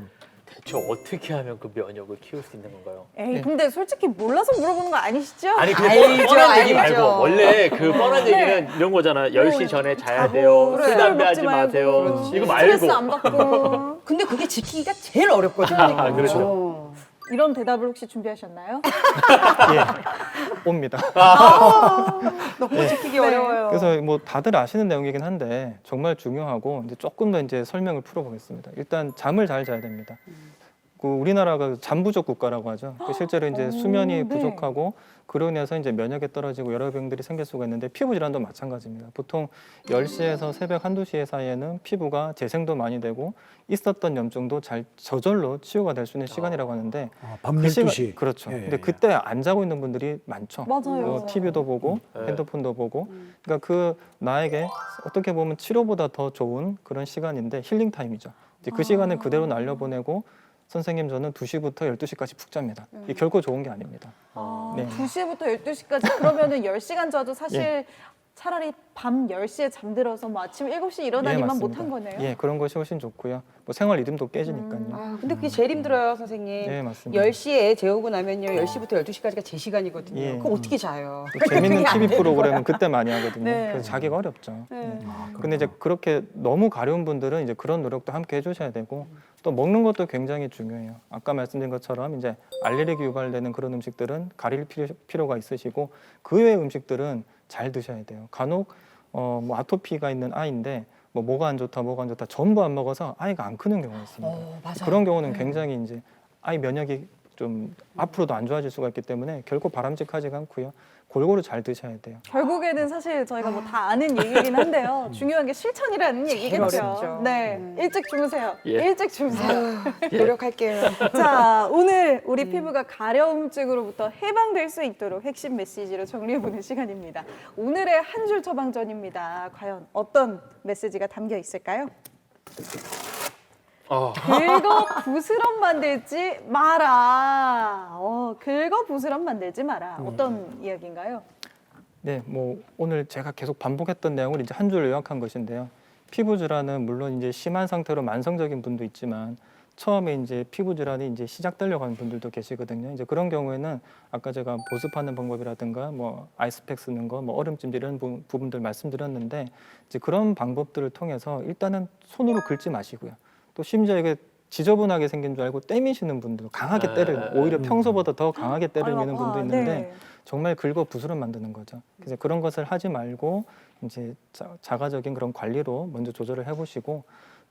대체 어떻게 하면 그 면역을 키울 수 있는 건가요? 에이, 근데 솔직히 몰라서 물어보는 거 아니시죠? 아니 그 알죠, 뻔한 얘기 알죠. 말고 원래 그 뻔한 얘기는 이런 거잖아. 10시 전에 자야 돼요. 술 담배 하지 마세요. 이거 스트레스 말고. 안 받고. 근데 그게 지키기가 제일 어렵거든요. 아, 그렇죠. 이런 대답을 혹시 준비하셨나요? 예, 옵니다. 너무 지키기 어려워요. 그래서 뭐 다들 아시는 내용이긴 한데 정말 중요하고 이제 조금 더 이제 설명을 풀어보겠습니다. 일단 잠을 잘 자야 됩니다. 그 우리나라가 잠 부족 국가라고 하죠. 그 실제로 이제 수면이 네. 부족하고 그로 인해서 이제 면역이 떨어지고 여러 병들이 생길 수가 있는데 피부 질환도 마찬가지입니다. 보통 10시에서 새벽 1, 2시 사이에는 피부가 재생도 많이 되고 있었던 염증도 잘 저절로 치유가 될 수 있는 시간이라고 하는데 밤 그 시간- 12시. 그렇죠. 예, 예, 근데 예. 그때 안 자고 있는 분들이 많죠. 맞아요. TV도 보고 네. 핸드폰도 보고 그러니까 그 나에게 어떻게 보면 치료보다 더 좋은 그런 시간인데 힐링 타임이죠. 이제 그 시간을 그대로 날려보내고 선생님 저는 2시부터 12시까지 푹 잡니다. 이게 결코 좋은 게 아닙니다. 네. 2시부터 12시까지 그러면은 10시간 자도 사실 예. 차라리 밤 10시에 잠들어서 뭐 아침 7시에 일어나기만 맞습니다. 못한 거네요. 예, 그런 것이 훨씬 좋고요. 뭐 생활 리듬도 깨지니까요. 아, 근데 그게 제일 힘들어요, 선생님. 네, 맞습니다. 10시에 재우고 나면요. 10시부터 12시까지가 제 시간이거든요. 예. 그럼 어떻게 자요? 또 재밌는 그게 안 TV 되는 프로그램은 그때 많이 하거든요. 네. 그래서 자기가 어렵죠. 네. 근데 이제 그렇게 너무 가려운 분들은 이제 그런 노력도 함께 해주셔야 되고 또 먹는 것도 굉장히 중요해요. 아까 말씀드린 것처럼 이제 알레르기 유발되는 그런 음식들은 가릴 필요가 있으시고 그 외의 음식들은 잘 드셔야 돼요. 간혹 뭐 아토피가 있는 아이인데 뭐가 안 좋다, 뭐가 안 좋다 전부 안 먹어서 아이가 안 크는 경우가 있습니다. 맞아요. 그런 경우는 굉장히 이제 아이 면역이 좀 앞으로도 안 좋아질 수가 있기 때문에 결코 바람직하지가 않고요. 골고루 잘 드셔야 돼요. 결국에는 사실 저희가 뭐 다 아는 얘기긴 한데요. 중요한 게 실천이라는 얘기겠죠. 어렵죠. 네, 일찍 주무세요. 예. 일찍 주무세요. 노력할게요. 자, 오늘 우리 피부가 가려움증으로부터 해방될 수 있도록 핵심 메시지로 정리해보는 시간입니다. 오늘의 한 줄 처방전입니다. 과연 어떤 메시지가 담겨 있을까요? 긁어 부스럼 만들지 마라. 긁어 부스럼 만들지 마라. 어떤 이야기인가요? 네, 뭐 오늘 제가 계속 반복했던 내용을 이제 한 줄 요약한 것인데요. 피부 질환은 물론 이제 심한 상태로 만성적인 분도 있지만 처음에 이제 피부 질환이 이제 시작되려고 하는 분들도 계시거든요. 이제 그런 경우에는 아까 제가 보습하는 방법이라든가 뭐 아이스팩 쓰는 거, 뭐 얼음찜질 이런 부분들 말씀드렸는데 이제 그런 방법들을 통해서 일단은 손으로 긁지 마시고요. 또 심지어 이게 지저분하게 생긴 줄 알고 때미시는 분들, 강하게 오히려 평소보다 더 강하게 때를 미는 분도 있는데 네. 정말 긁어 부스럼 만드는 거죠. 그래서 그런 것을 하지 말고 이제 자가적인 그런 관리로 먼저 조절을 해보시고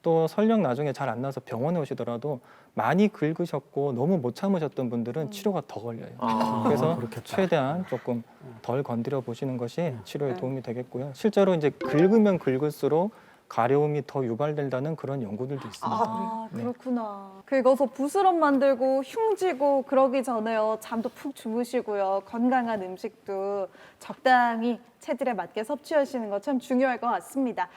또 설령 나중에 잘 안 나서 병원에 오시더라도 많이 긁으셨고 너무 못 참으셨던 분들은 치료가 더 걸려요. 그래서 그렇겠다. 최대한 조금 덜 건드려 보시는 것이 치료에 도움이 되겠고요. 실제로 이제 긁으면 긁을수록 가려움이 더 유발된다는 그런 연구들도 있습니다. 아, 그렇구나. 긁어서 부스럼 만들고 흉지고 그러기 전에요. 잠도 푹 주무시고요. 건강한 음식도 적당히 체질에 맞게 섭취하시는 거 참 중요할 것 같습니다.